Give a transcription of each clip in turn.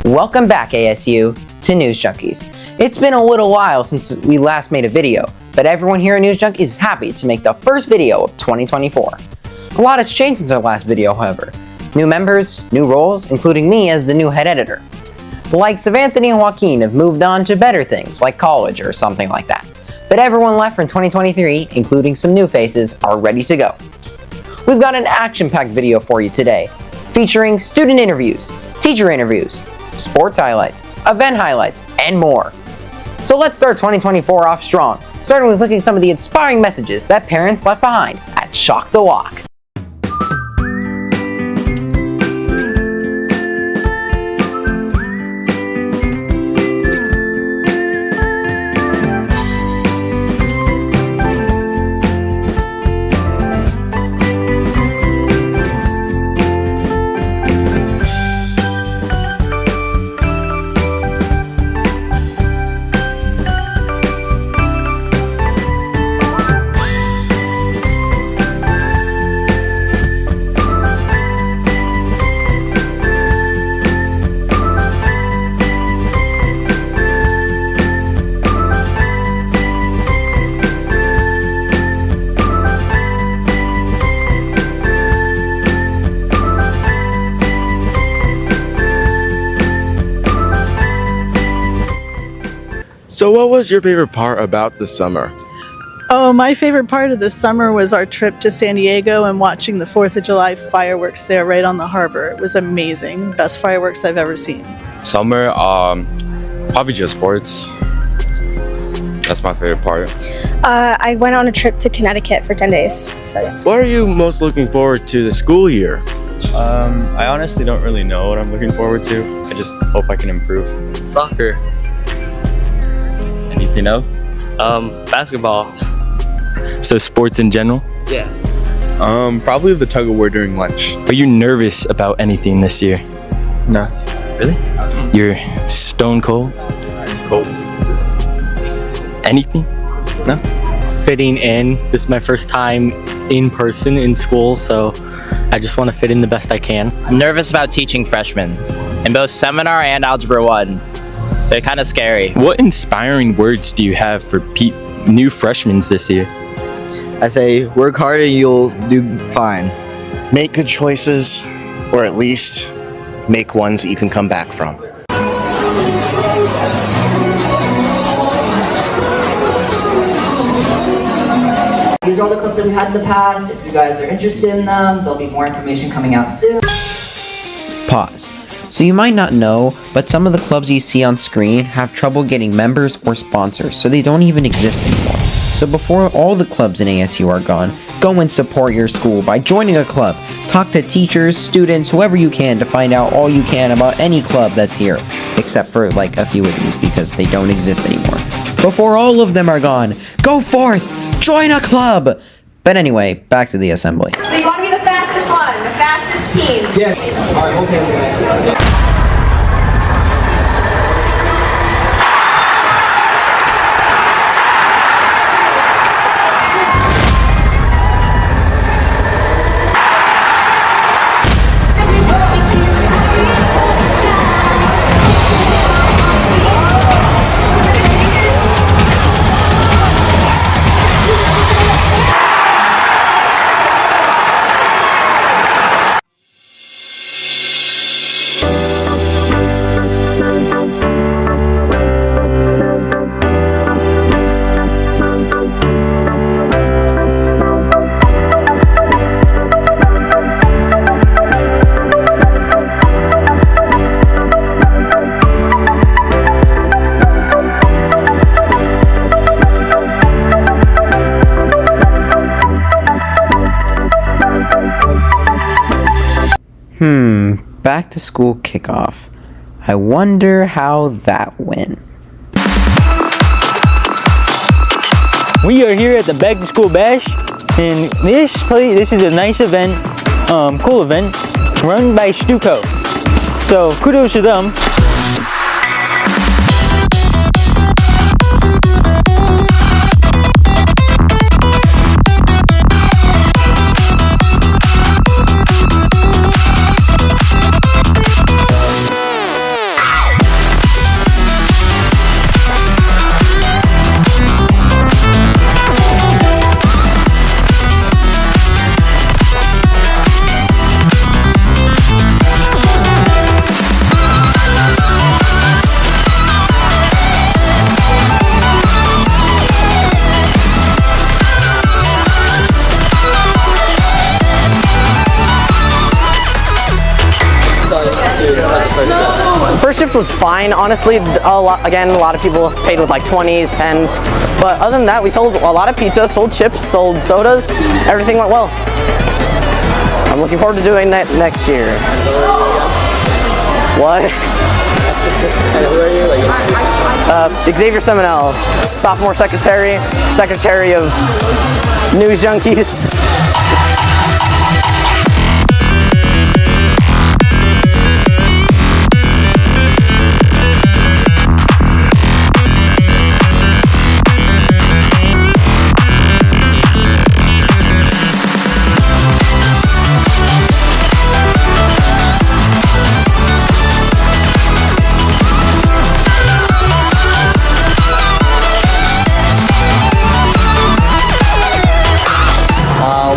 Welcome back, ASU, to News Junkies. It's been a little while since we last made a video, but everyone here at News Junkies is happy to make the first video of 2024. A lot has changed since our last video, however. New members, new roles, including me as the new head editor. The likes of Anthony and Joaquin have moved on to better things, like college or something like that. But everyone left from 2023, including some new faces, are ready to go. We've got an action-packed video for you today, featuring student interviews, teacher interviews, sports highlights, event highlights, and more. So let's start 2024 off strong, starting with looking at some of the inspiring messages that parents left behind at Shock the Walk. So what was your favorite part about the summer? Oh, my favorite part of the summer was our trip to San Diego and watching the 4th of July fireworks there right on the harbor. It was amazing. Best fireworks I've ever seen. Summer, probably just sports. That's my favorite part. I went on a trip to Connecticut for 10 days. So yeah. What are you most looking forward to the school year? I honestly don't really know what I'm looking forward to. I just hope I can improve. Soccer. Anything else? Basketball. So sports in general? Yeah. Probably the tug of war during lunch. Are you nervous about anything this year? No. Really? You're stone cold? Cold. Anything? No? Fitting in. This is my first time in person in school, so I just want to fit in the best I can. I'm nervous about teaching freshmen in both seminar and Algebra 1. They're kind of scary. What inspiring words do you have for new freshmen this year? I say, work hard and you'll do fine. Make good choices, or at least make ones that you can come back from. These are all the clips that we had in the past. If you guys are interested in them, there'll be more information coming out soon. Pause. So you might not know, but some of the clubs you see on screen have trouble getting members or sponsors, so they don't even exist anymore. So before all the clubs in ASU are gone, go and support your school by joining a club. Talk to teachers, students, whoever you can to find out all you can about any club that's here, except for like a few of these because they don't exist anymore. Before all of them are gone, go forth, join a club! But anyway, back to the assembly. So you want to be the fastest one, the fastest team? Yes. All right, hold hands, guys. Back to school kickoff. I wonder how that went. We are here at the Back to School Bash, and this is a nice event, cool event, run by Stuco. So kudos to them. First shift was fine, honestly. A lot of people paid with like 20s, 10s, but other than that, we sold a lot of pizza, sold chips, sold sodas. Everything went well. I'm looking forward to doing that next year. What? Xavier Seminole, sophomore secretary of News Junkies.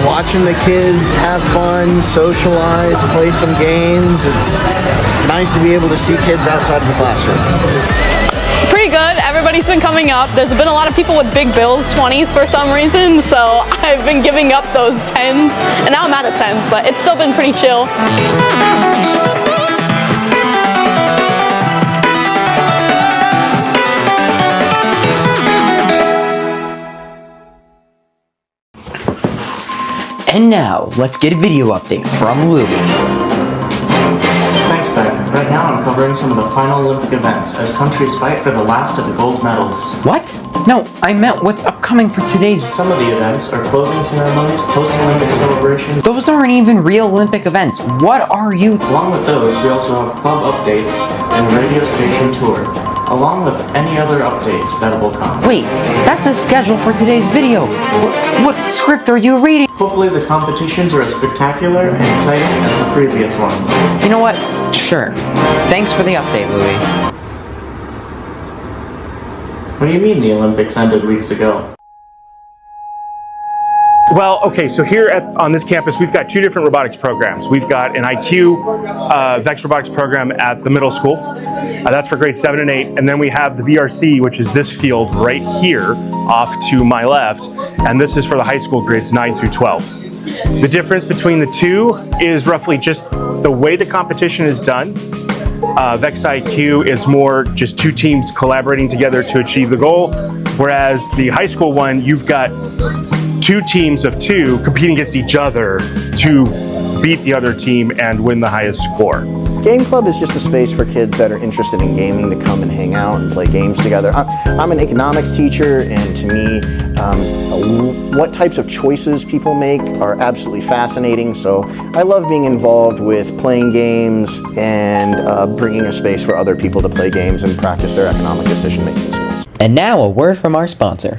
Watching the kids have fun, socialize, play some games. It's nice to be able to see kids outside of the classroom. Pretty good. Everybody's been coming up. There's been a lot of people with big bills, 20s for some reason, so I've been giving up those 10s, and now I'm out of 10s, but it's still been pretty chill. And now, let's get a video update from Louie. Thanks, Ben. Right now I'm covering some of the final Olympic events as countries fight for the last of the gold medals. What? No, I meant what's upcoming for today's... Some of the events are closing ceremonies, post-Olympic celebrations. Those aren't even real Olympic events. What are you... Along with those, we also have club updates and radio station tour, along with any other updates that will come. Wait, that's a schedule for today's video. What script are you reading? Hopefully the competitions are as spectacular and exciting as the previous ones. You know what? Sure. Thanks for the update, Louie. What do you mean the Olympics ended weeks ago? Well, okay, so here on this campus, we've got two different robotics programs. We've got an IQ VEX robotics program at the middle school. That's for grades 7 and 8. And then we have the VRC, which is this field right here off to my left. And this is for the high school grades 9 through 12. The difference between the two is roughly just the way the competition is done. VEX IQ is more just two teams collaborating together to achieve the goal. Whereas the high school one, you've got two teams of two competing against each other to beat the other team and win the highest score. Game Club is just a space for kids that are interested in gaming to come and hang out and play games together. I'm an economics teacher, and to me, what types of choices people make are absolutely fascinating. So I love being involved with playing games and bringing a space for other people to play games and practice their economic decision-making skills. And now a word from our sponsor.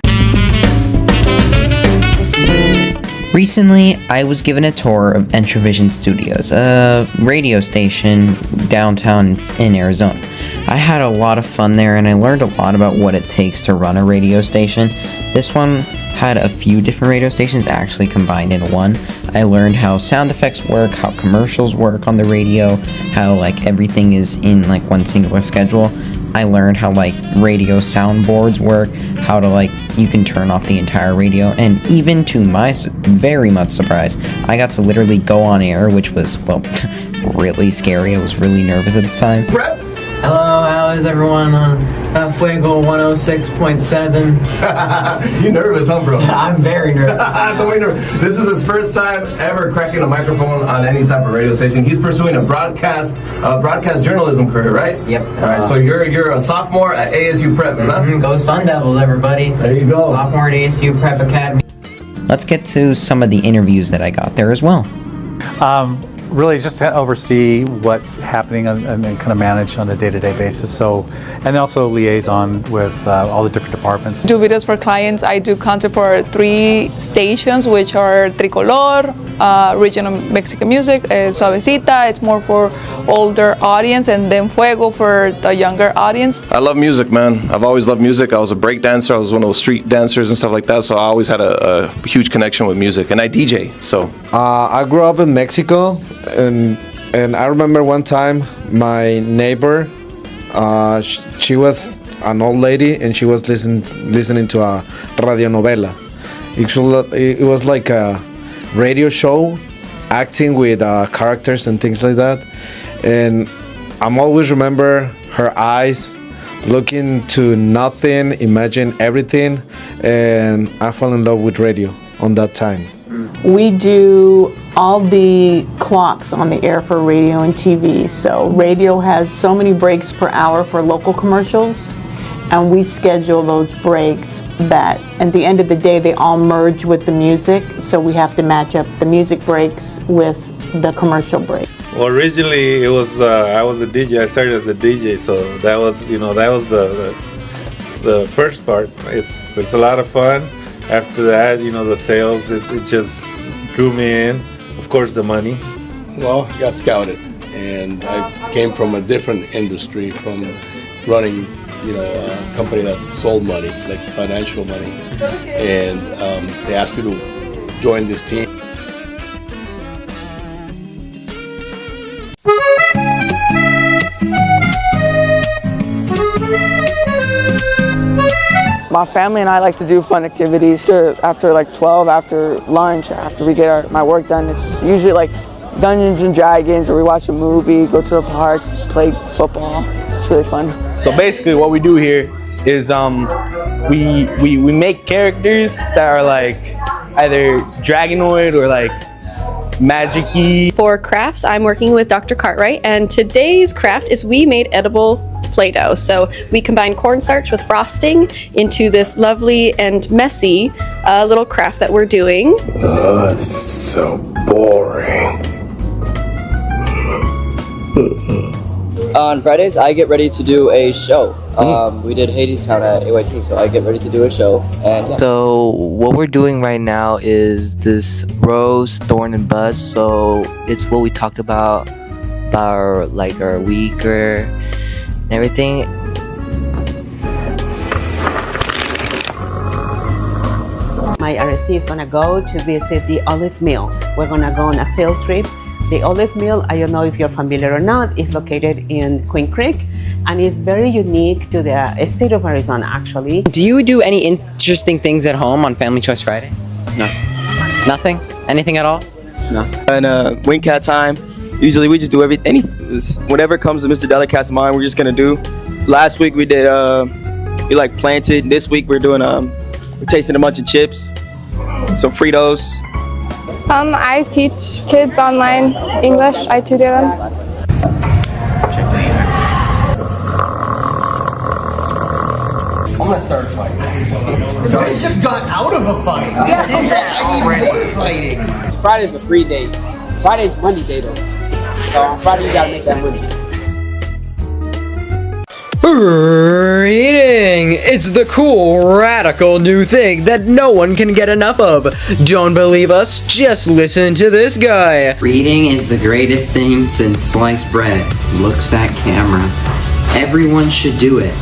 Recently, I was given a tour of Entravision Studios, a radio station downtown in Arizona. I had a lot of fun there, and I learned a lot about what it takes to run a radio station. This one had a few different radio stations actually combined in one. I learned how sound effects work, how commercials work on the radio, how like everything is in like one singular schedule. I learned how like radio soundboards work, how to like you can turn off the entire radio, and even to my very much surprise, I got to literally go on air, which was, well, really scary. I was really nervous at the time. Hello, how is everyone on Fuego 106.7? You nervous, huh, bro? I'm very nervous. Don't be nervous. This is his first time ever cracking a microphone on any type of radio station. He's pursuing a broadcast journalism career, right? Yep. All right, so you're a sophomore at ASU Prep, huh? Go Sun Devils, everybody. There you go. Sophomore at ASU Prep Academy. Let's get to some of the interviews that I got there as well. Really just to oversee what's happening and kind of manage on a day-to-day basis. So, and then also liaison with all the different departments. Do videos for clients. I do content for 3 stations, which are Tricolor, regional Mexican music, Suavecita, it's more for older audience, and then Fuego for the younger audience. I love music, man. I've always loved music. I was a break dancer. I was one of those street dancers and stuff like that. So I always had a huge connection with music, and I DJ. So I grew up in Mexico, and I remember one time my neighbor, she was an old lady, and she was listening to a radionovela. It was like a radio show, acting with characters and things like that. And I'm always remember her eyes looking to nothing, imagine everything, and I fell in love with radio on that time. We do all the clocks on the air for radio and TV. So radio has so many breaks per hour for local commercials, and we schedule those breaks that at the end of the day they all merge with the music, so we have to match up the music breaks with the commercial break. Well, originally it was I was a DJ. I started as a DJ, so that was the first part. It's a lot of fun. After that, the sales, it just drew me in. Of course, the money. Well, I got scouted, and I came from a different industry, from running, a company that sold money, like financial money, and they asked me to join this team. My family and I like to do fun activities after like 12, after lunch, after we get my work done. It's usually like Dungeons and Dragons, or we watch a movie, go to the park, play football. It's really fun. So basically what we do here is we make characters that are like either Dragonoid or like magic-y. For crafts, I'm working with Dr. Cartwright, and today's craft is we made edible Play-Doh. So we combined cornstarch with frosting into this lovely and messy little craft that we're doing. This is so boring. On Fridays, I get ready to do a show. We did Hadestown at AYT, so I get ready to do a show. And yeah. So what we're doing right now is this Rose, Thorn, and Buzz. So it's what we talked about like our week and everything. My RST is gonna go to visit the olive mill. We're gonna go on a field trip. The olive mill, I don't know if you're familiar or not, is located in Queen Creek, and is very unique to the state of Arizona, actually. Do you do any interesting things at home on Family Choice Friday? No. Nothing? Anything at all? No. And wing cat time. Usually we just do whatever comes to Mr. Delicat's mind, we're just gonna do. Last week we did we like planted. This week we're doing we're tasting a bunch of chips, some Fritos. I teach kids online English. I tutor them. I'm gonna start fighting. You guys just got out of a fight. Yeah, already fighting. Friday's a free day. Friday's money day though. So on Friday you gotta make that money. Reading! It's the cool, radical new thing that no one can get enough of. Don't believe us? Just listen to this guy. Reading is the greatest thing since sliced bread. Looks that camera. Everyone should do it.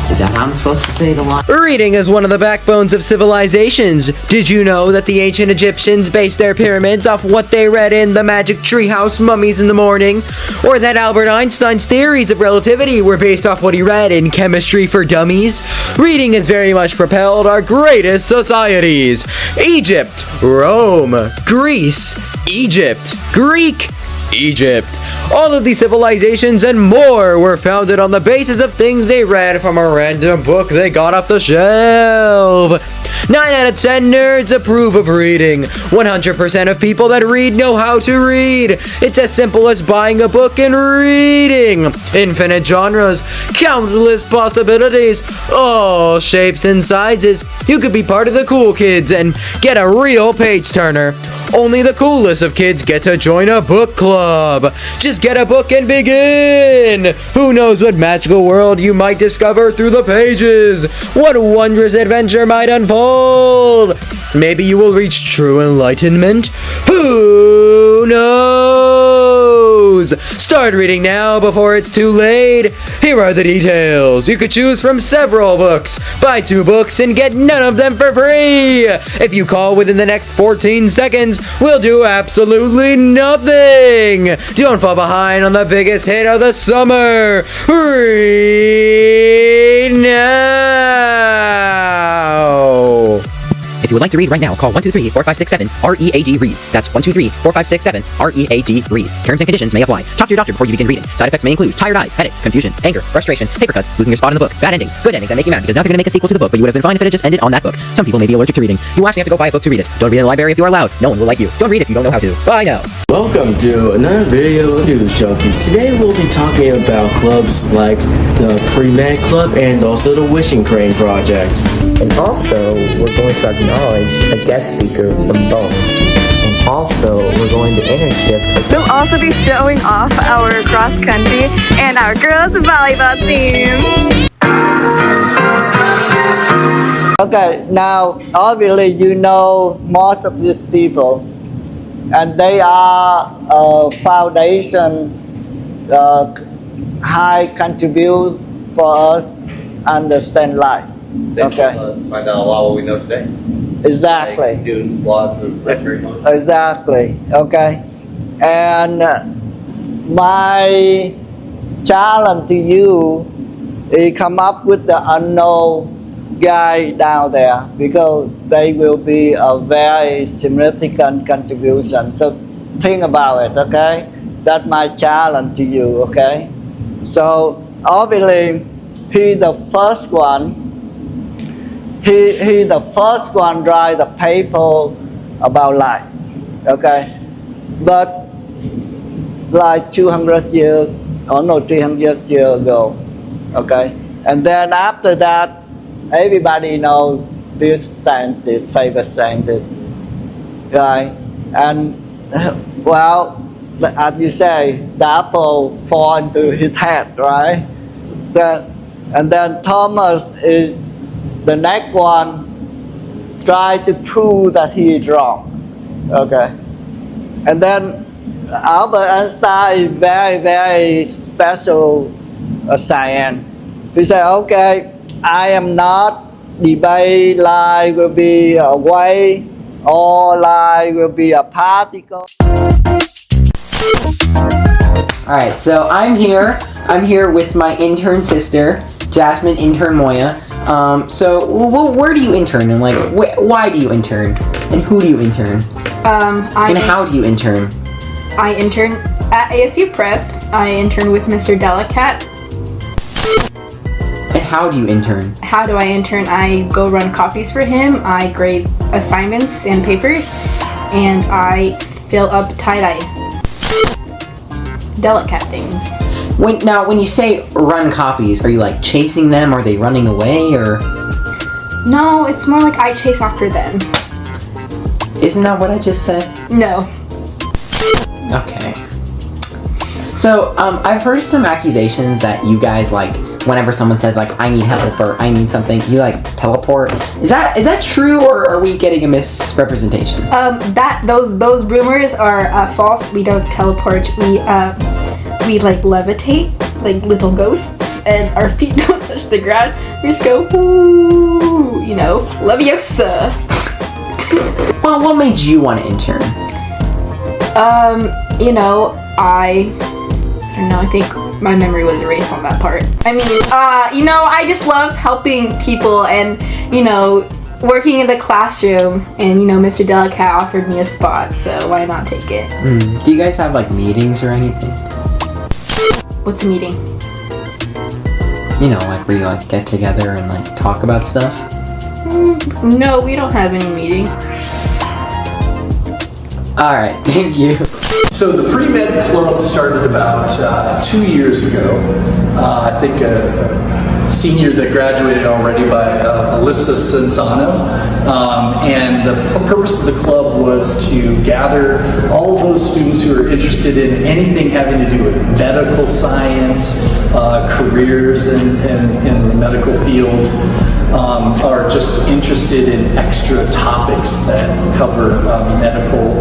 Is that how I'm supposed to say the line? Reading is one of the backbones of civilizations. Did you know that the ancient Egyptians based their pyramids off what they read in the Magic Treehouse Mummies in the Morning? Or that Albert Einstein's theories of relativity were based off what he read in Chemistry for Dummies? Reading has very much propelled our greatest societies. Egypt, Rome, Greece, Egypt, Greek, Egypt. All of these civilizations and more were founded on the basis of things they read from a random book they got off the shelf. 9 out of 10 nerds approve of reading. 100% of people that read know how to read. It's as simple as buying a book and reading. Infinite genres, countless possibilities, all shapes and sizes. You could be part of the cool kids and get a real page turner. Only the coolest of kids get to join a book club. Just get a book and begin. Who knows what magical world you might discover through the pages? What wondrous adventure might unfold? Maybe you will reach true enlightenment. Who knows? Start reading now before it's too late. Here are the details. You could choose from several books. Buy 2 books and get none of them for free. If you call within the next 14 seconds, we'll do absolutely nothing. Don't fall behind on the biggest hit of the summer. Read now. If you would like to read right now, call 123-4567-READ-READ. That's 123-4567-READ-READ. Terms and conditions may apply. Talk to your doctor before you begin reading. Side effects may include tired eyes, headaches, confusion, anger, frustration, paper cuts, losing your spot in the book, bad endings, good endings that make you mad because now they're going to make a sequel to the book, but you would have been fine if it had just ended on that book. Some people may be allergic to reading. You will actually have to go buy a book to read it. Don't read in the library if you are allowed. No one will like you. Don't read if you don't know how to. Bye now. Welcome to another video of News Junkies. Today we'll be talking about clubs like the Pre-Med Club and also the Wishing Crane Project. And also, we're going to acknowledge a guest speaker from both. And also, we're going to internship. We'll also be showing off our cross country and our girls volleyball team. Okay, now obviously you know most of these people, and they are a foundation high contribute for us understand life. Let's find out a lot of what we know today. Exactly. Like students, lots of lecturing. Exactly. Okay. And my challenge to you is come up with the unknown guy down there because they will be a very significant contribution. So think about it. Okay. That's my challenge to you. Okay. So obviously he's the first one. He the first one write the paper about life, okay? But like 200 years, or no, 300 years ago, okay? And then after that, everybody knows this scientist, famous scientist, right? And well, as you say, the apple fall into his head, right? So, and then Thomas is the next one try to prove that he is wrong. Okay. And then Albert Einstein is very, very special science. He said, okay, I am not debate light will be a wave or light will be a particle. Alright, so I'm here with my intern sister, Jasmine, intern Moya. So where do you intern, and like why do you intern, and who do you intern, and how do you intern? I intern at ASU Prep. I intern with Mr. Delicat. And how do you intern? How do I intern? I go run copies for him. I grade assignments and papers, and I fill up tie-dye Delicat things. When you say run copies, are you like chasing them? Are they running away, or? No, it's more like I chase after them. Isn't that what I just said? No. Okay. So, I've heard some accusations that you guys, like, whenever someone says, like, I need help or I need something, you, like, teleport. Is that true, or are we getting a misrepresentation? Those rumors are false. We don't teleport. We like levitate like little ghosts, and our feet don't touch the ground. We just go, ooh, you know, Leviosa. Well, what made you want to intern? You know, I don't know, I think my memory was erased on that part. I mean, you know, I just love helping people and, you know, working in the classroom, and, you know, Mr. Delicat offered me a spot, so why not take it? Do you guys have, like, meetings or anything? What's a meeting? You know, like where you like get together and like talk about stuff. No, we don't have any meetings. Alright, thank you. So the pre-med club started about 2 years ago. I think a senior that graduated already by Alyssa Senzano. And the purpose of the club was to gather all of those students who are interested in anything having to do with medical science, careers in the medical field, are just interested in extra topics that cover medical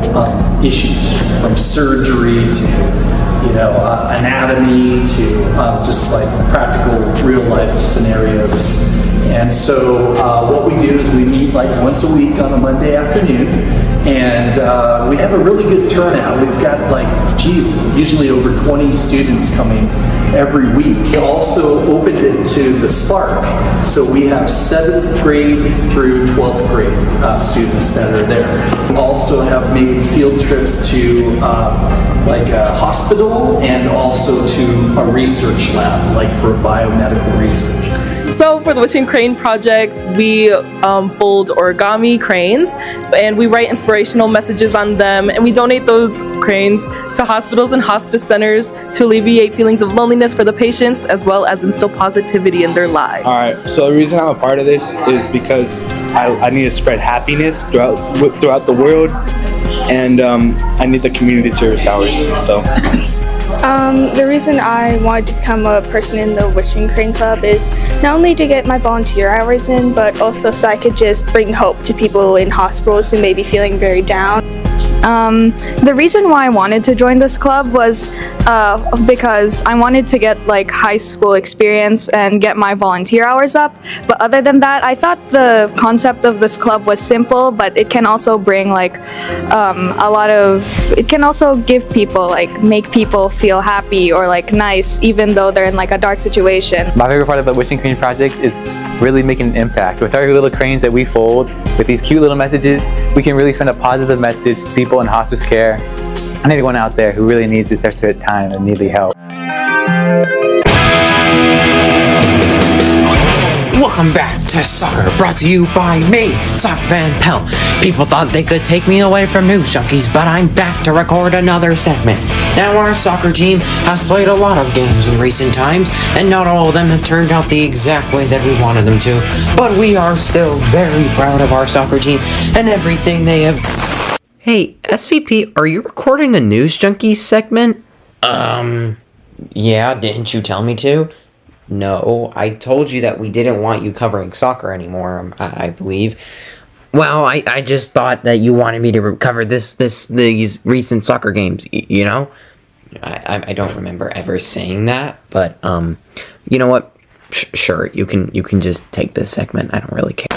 issues, from surgery to anatomy to just like practical real life scenarios. And so what we do is we meet like once a week on a Monday afternoon, and we have a really good turnout. We've got usually over 20 students coming every week. We also opened it to the Spark, so we have 7th grade through 12th grade students that are there. We also have made field trips to like a hospital and also to a research lab, like for biomedical research. So for the Wishing Crane project, we fold origami cranes, and we write inspirational messages on them, and we donate those cranes to hospitals and hospice centers to alleviate feelings of loneliness for the patients, as well as instill positivity in their lives. All right, so the reason I'm a part of this is because I need to spread happiness throughout the world, and I need the community service hours, so. The reason I wanted to become a person in the Wishing Crane Club is not only to get my volunteer hours in, but also so I could just bring hope to people in hospitals who may be feeling very down. The reason why I wanted to join this club was because I wanted to get like high school experience and get my volunteer hours up. But other than that, I thought the concept of this club was simple, but it can also bring like it can also give people, like make people feel happy or like nice, even though they're in like a dark situation. My favorite part of the Wishing Crane project is really making an impact. With our little cranes that we fold, with these cute little messages, we can really send a positive message to people in hospice care and anyone out there who really needs this extra time and need the help. Welcome back to Soccer, brought to you by me, Sock Van Pelt. People thought they could take me away from News Junkies, but I'm back to record another segment. Now our soccer team has played a lot of games in recent times, and not all of them have turned out the exact way that we wanted them to, but we are still very proud of our soccer team and everything they have. Hey, SVP, are you recording a News Junkies segment? Yeah, didn't you tell me to? No, I told you that we didn't want you covering soccer anymore, I believe. Well, I just thought that you wanted me to cover these recent soccer games, you know? I don't remember ever saying that, but, you know what? Sure, you can just take this segment, I don't really care.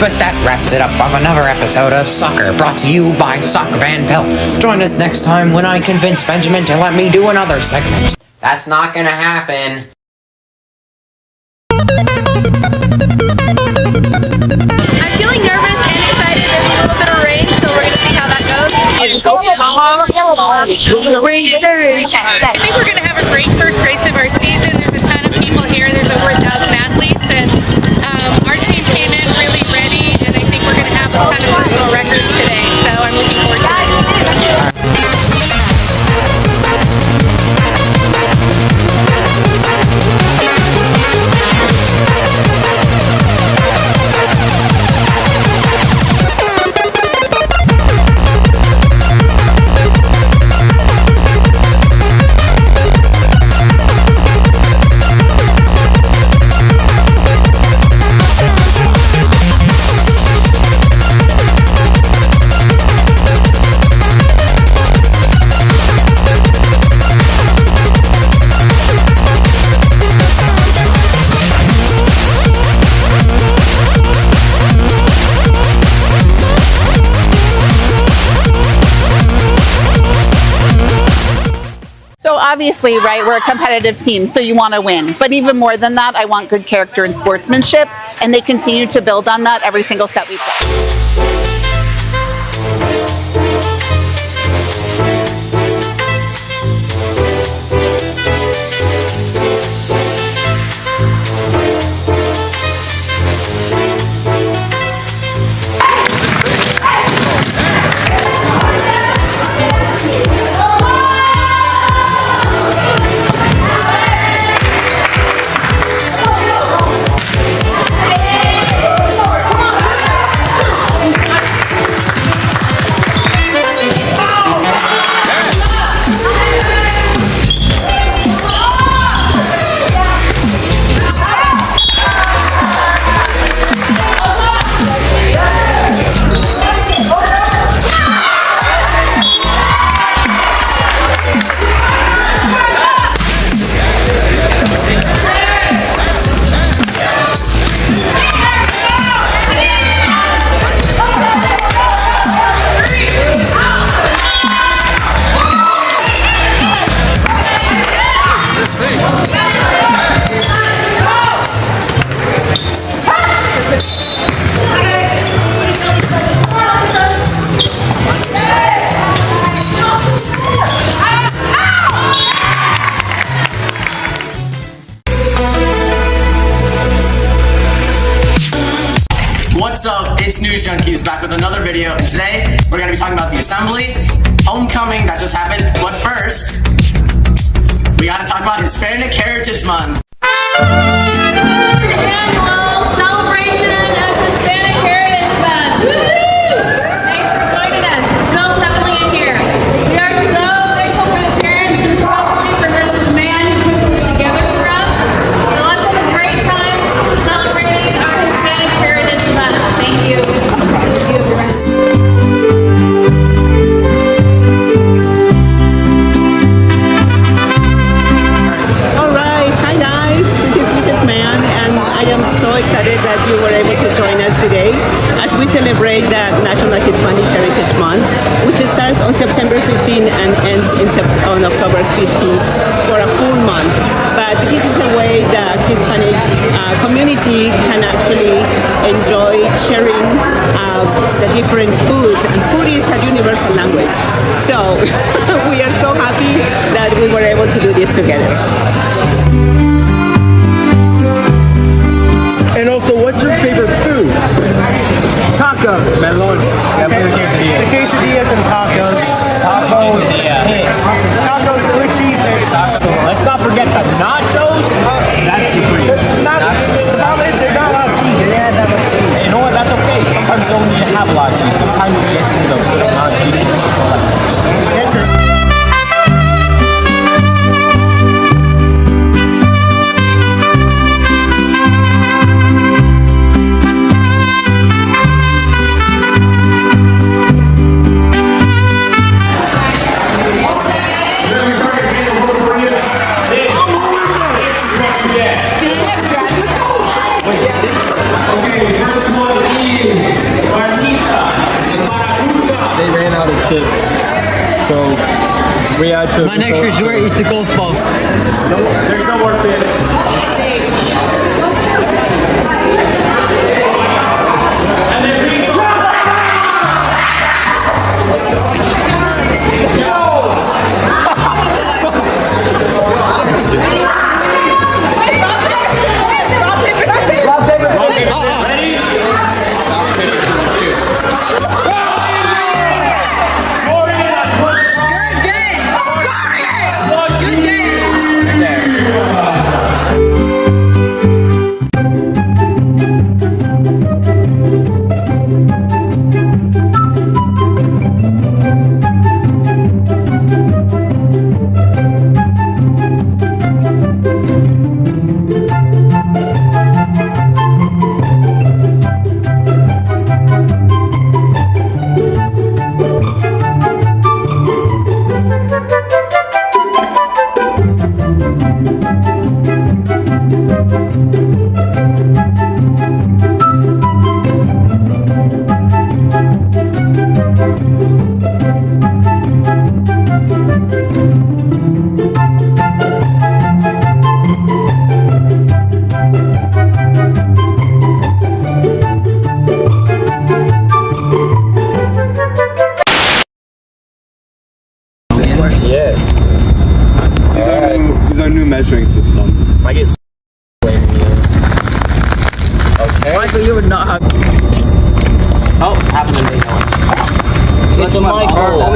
But that wraps it up of another episode of Soccer, brought to you by Sock Van Pelt. Join us next time when I convince Benjamin to let me do another segment. That's not gonna happen. I'm feeling nervous and excited. There's a little bit of rain, so we're gonna see how that goes. I think we're gonna have a great first race of our season. There's a ton of people here. There's over 1,000 athletes, and our team came in really ready, and I think we're gonna have a ton of personal records today. So I'm looking forward to it. So obviously, right, we're a competitive team, so you want to win. But even more than that, I want good character and sportsmanship, and they continue to build on that every single step we play. What's up? It's News Junkies back with another video, and today we're going to be talking about the assembly, homecoming that just happened, but first, we got to talk about Hispanic Heritage Month. Annual celebration of Hispanic Heritage Month. Woo-hoo! Thanks for joining us. It smells heavenly in here. We are so grateful for the parents and especially for Mrs. Mann who puts this together for us. So let's have a great time celebrating our Hispanic Heritage Month. Thank you. Alright, hi guys, this is Mrs. Mann and I am so excited that you were able to join us today as we celebrate the National Hispanic Heritage Month, which starts on September 15 and ends on October 15 for a full month. But this is a way that Hispanic community can actually enjoy sharing the different foods, and food is a universal language. So we are so happy that we were able to do this together. And also, what's your favorite food? Tacos. Melones. Okay. The quesadillas and tacos. Tacos. Hey. Tacos with cheese. Let's not forget the nachos. That's supreme. They're not a lot of cheese. They add that much cheese. You know what? That's okay. Sometimes you don't need to have a lot of cheese. Sometimes you just need a good amount of cheese. They ran out of chips, so we had to. My next resort is the golf ball. There's no more chips. Yes. These are new measuring system. If I get okay. Michael, you would not have. Oh, happened to me. It's Michael.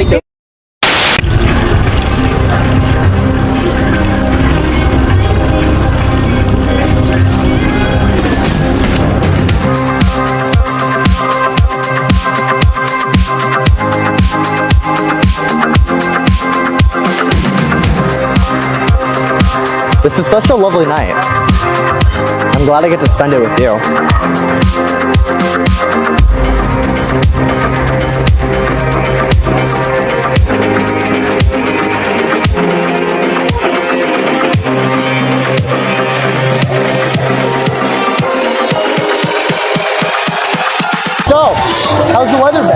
This is such a lovely night. I'm glad I get to spend it with you. So, how's the weather been?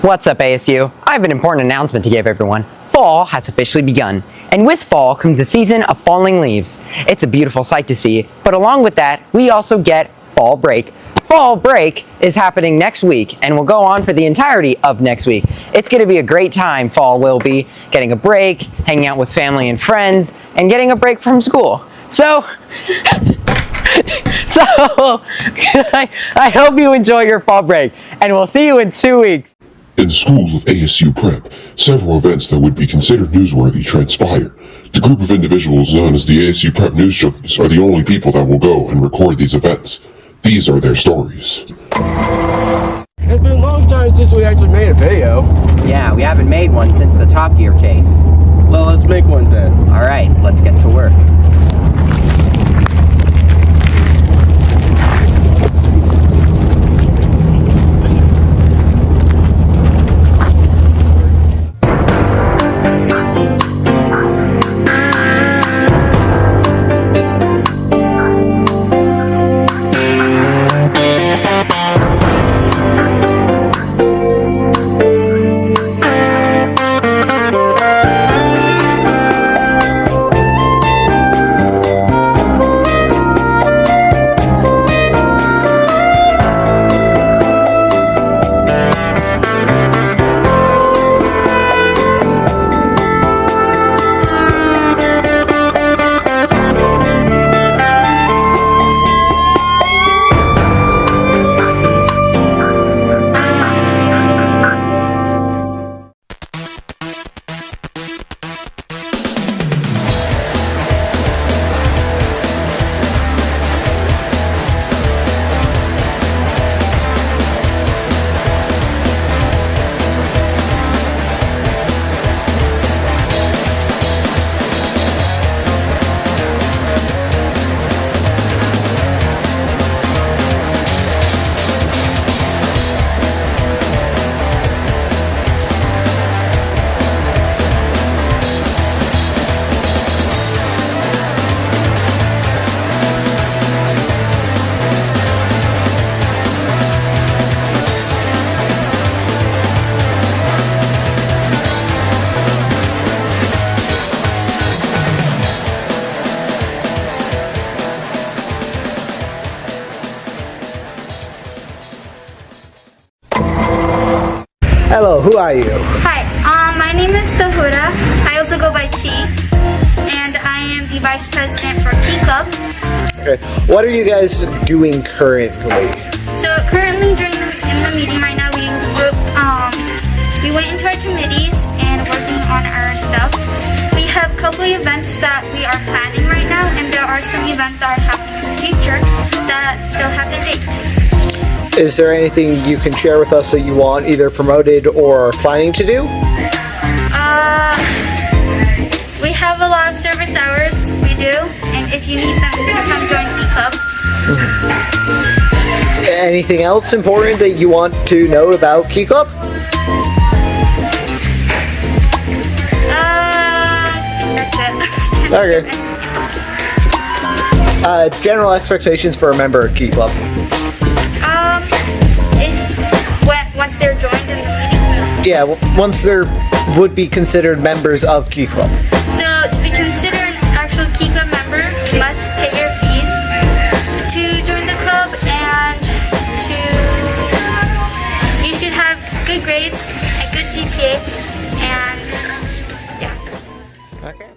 What's up, ASU? I have an important announcement to give everyone. Fall has officially begun, and with fall comes a season of falling leaves. It's a beautiful sight to see, but along with that, we also get fall break. Fall break is happening next week and will go on for the entirety of next week. It's going to be a great time, fall will be, getting a break, hanging out with family and friends, and getting a break from school. So I hope you enjoy your fall break, and we'll see you in 2 weeks. In the school of ASU Prep, several events that would be considered newsworthy transpire. The group of individuals known as the ASU Prep News Junkies are the only people that will go and record these events. These are their stories. It's been a long time since we actually made a video. Yeah, we haven't made one since the Top Gear case. Well, let's make one then. Alright, let's get to work. Hello, who are you? Hi, my name is Tahura. I also go by T, and I am the vice president for Key Club. Okay, what are you guys doing currently? So currently in the meeting right now, we went into our committees and working on our stuff. We have a couple of events that we are planning right now, and there are some events that are happening in the future that still have the date. Is there anything you can share with us that you want either promoted or planning to do? We have a lot of service hours, we do, and if you need them, you can come join Key Club. Anything else important that you want to know about Key Club? I think that's it. Okay. General expectations for a member of Key Club. Once they're joined in the meeting? Yeah, once they're would be considered members of Key Club. So to be considered an actual Key Club member, you must pay your fees to join the club, and you should have good grades, a good GPA, and yeah. Okay.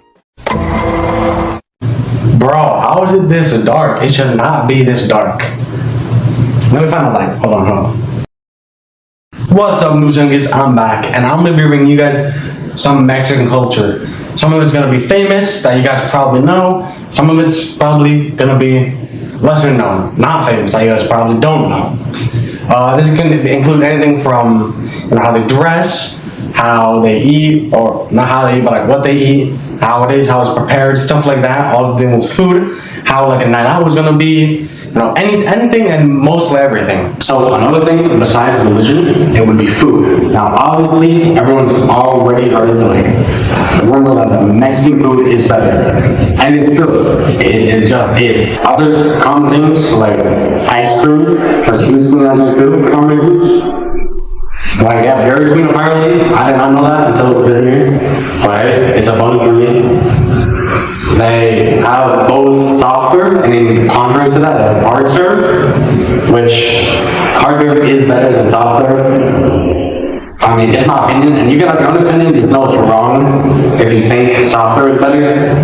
Bro, how is it this dark? It should not be this dark. Let me find a light. Hold on. What's up, News Junkies? I'm back, and I'm gonna be bringing you guys some Mexican culture. Some of it's gonna be famous that you guys probably know. Some of it's probably gonna be lesser known, not famous that you guys probably don't know. This can include anything from how they dress, how they eat, or not how they eat, but like what they eat, how it is, how it's prepared, stuff like that. All of them with food, how like a night out was gonna be. Anything and mostly everything. So another thing besides religion, it would be food. Now obviously everyone's already heard remember that the Mexican food is better. And it's true. It just is. Other common things like ice cream, consistently on the food, common foods. Like, yeah, Dairy Queen apparently. I did not know that until we're here. Right? It's a bonus for me. They have both software, and in contrary to that, they have hard serve, which hardware is better than software. I mean, it's my opinion, and you can have your own opinion, you know it's wrong if you think software is better.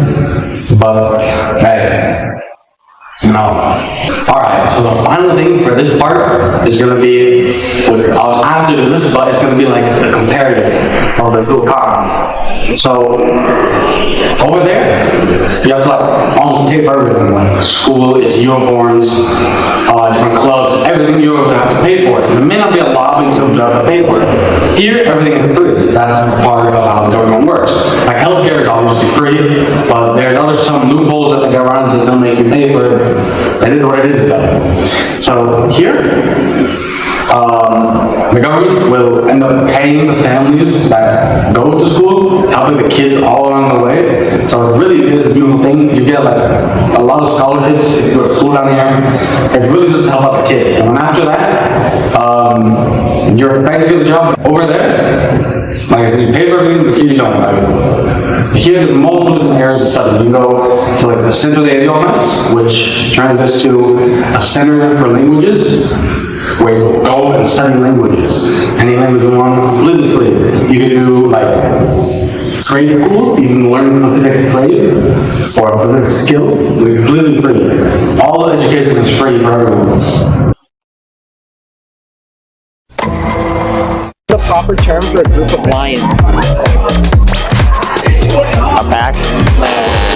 But, hey. No. Alright, so the final thing for this part is going to be, I was asked to do this, but it's going to be like the comparative of the Google column. So, over there, you have to like almost pay for everything, like school, its uniforms, different clubs, everything you have to pay for it. There may not be a lot, but you still have to pay for it. Here, everything is free. That's part of how the government works. Like healthcare is obviously free, but there's some loopholes that they get around to still make you pay for it. It is what it is though. So here, the government will end up paying the families that go to school, helping the kids all along the way. So it's really a beautiful thing. You get like a lot of scholarships if you go to school down here. It's really just to help out the kid. And then after that, you're expected to get a job over there. Like I said, you pay for everything, but here you don't. Like, here there's multiple different areas to study. You go to like the Centro de Idiomas, which translates to a center for languages, where you go and study languages. Any language you want, completely free. You can do like trade schools, you can learn a specific trade or a specific skill, completely free. All the education is free for everyone. The proper term for a group of lions. A pack?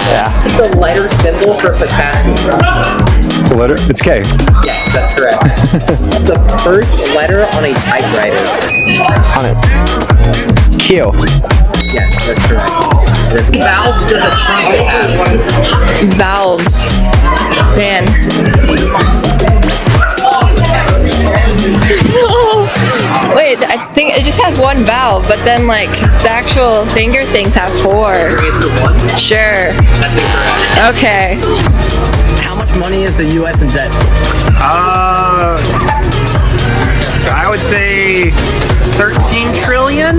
Yeah. The letter symbol for potassium. The letter? It's K. Yes, that's correct. The first letter on a typewriter. On it. Q. Yes, that's correct. This valve does a trumpet have? Valves. Man. Wait, I think it just has one valve, but then like the actual finger things have four. Sure. That's incorrect. Okay. How much money is the U.S. in debt? I would say 13 trillion.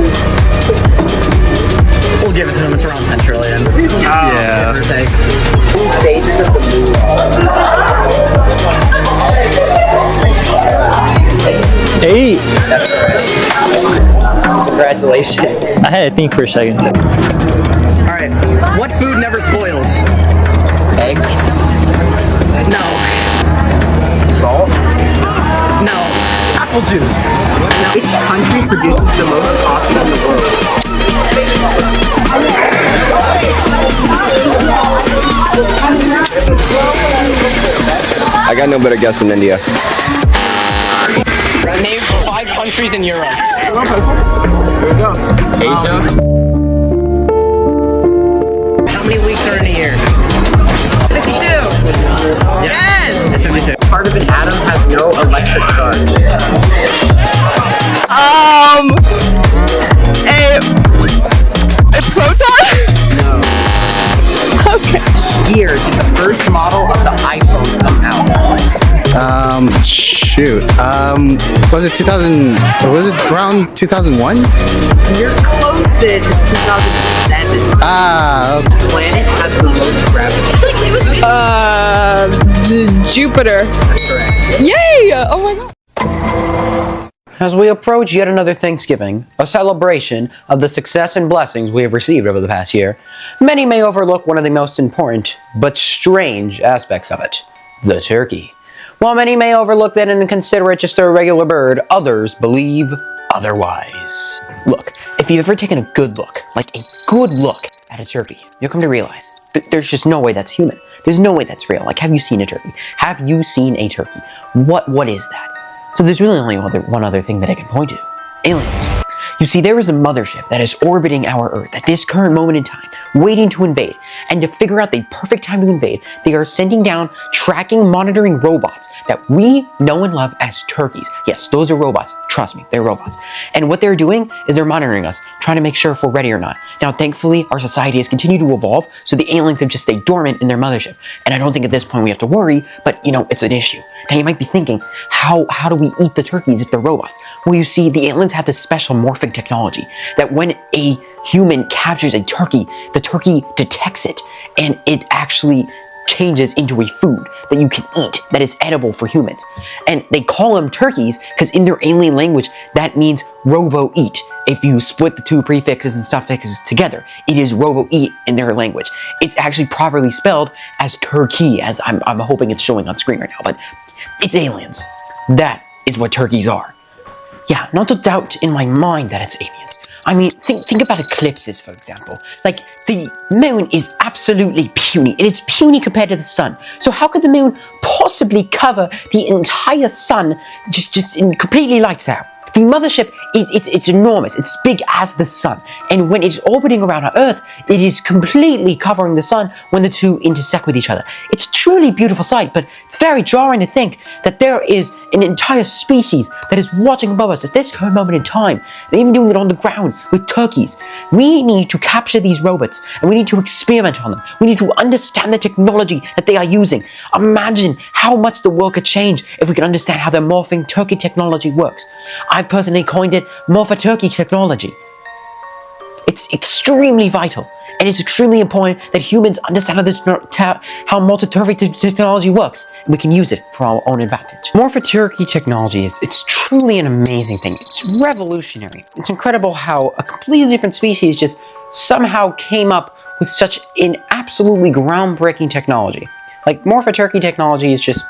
We'll give it to them. It's around 10 trillion. Yeah. Give or take. Phases of the moon. 8. That's correct. Congratulations. I had to think for a second. Alright, what food never spoils? Eggs. No. Salt. No. Apple juice. Which country produces the most coffee in the world? I got no better guess than India. Name 5 countries in Europe. Here we go. Asia. How many weeks are in a year? 52. Yes! That's 52. Part of an atom has no electric charge. A proton? No. Okay. Year did the first model of the iPhone come out? Shoot. Was it 2000? Was it around 2001? You're closest. It's 2007. Okay. Planet has the most gravity. Jupiter. That's correct. Yay! Oh my god. As we approach yet another Thanksgiving, a celebration of the success and blessings we have received over the past year, many may overlook one of the most important but strange aspects of it, the turkey. While many may overlook that and consider it just a regular bird, others believe otherwise. Look, if you've ever taken a good look, like a good look at a turkey, you'll come to realize there's just no way that's human. There's no way that's real. Like, have you seen a turkey? Have you seen a turkey? What is that? So there's really only one other thing that I can point to. Aliens. You see, there is a mothership that is orbiting our Earth at this current moment in time, waiting to invade. And to figure out the perfect time to invade, they are sending down tracking, monitoring robots that we know and love as turkeys. Yes, those are robots. Trust me, they're robots. And what they're doing is they're monitoring us, trying to make sure if we're ready or not. Now, thankfully, our society has continued to evolve, so the aliens have just stayed dormant in their mothership. And I don't think at this point we have to worry, but, you know, it's an issue. Now you might be thinking, how do we eat the turkeys if they're robots? Well, you see, the aliens have this special morphing technology that when a human captures a turkey, the turkey detects it and it actually changes into a food that you can eat that is edible for humans. And they call them turkeys because in their alien language, that means robo-eat. If you split the two prefixes and suffixes together, it is robo-eat in their language. It's actually properly spelled as turkey, as I'm hoping it's showing on screen right now, but it's aliens. That is what turkeys are. Yeah, not a doubt in my mind that it's aliens. I mean, think about eclipses, for example. Like, the moon is absolutely puny. It is puny compared to the sun. So how could the moon possibly cover the entire sun just in completely lights out? The mothership, it's enormous. It's big as the sun. And when it's orbiting around our Earth, it is completely covering the sun when the two intersect with each other. It's a truly beautiful sight, but it's very jarring to think that there is an entire species that is watching above us at this current moment in time. They're even doing it on the ground with turkeys. We need to capture these robots and we need to experiment on them. We need to understand the technology that they are using. Imagine how much the world could change if we could understand how the morphing turkey technology works. I've personally coined it morph-a-turkey technology. It's extremely vital. And it's extremely important that humans understand how multi-turkey technology works, and we can use it for our own advantage. Morph-a-turkey technology it's truly an amazing thing. It's revolutionary. It's incredible how a completely different species just somehow came up with such an absolutely groundbreaking technology. Like, morph-a-turkey technology is just,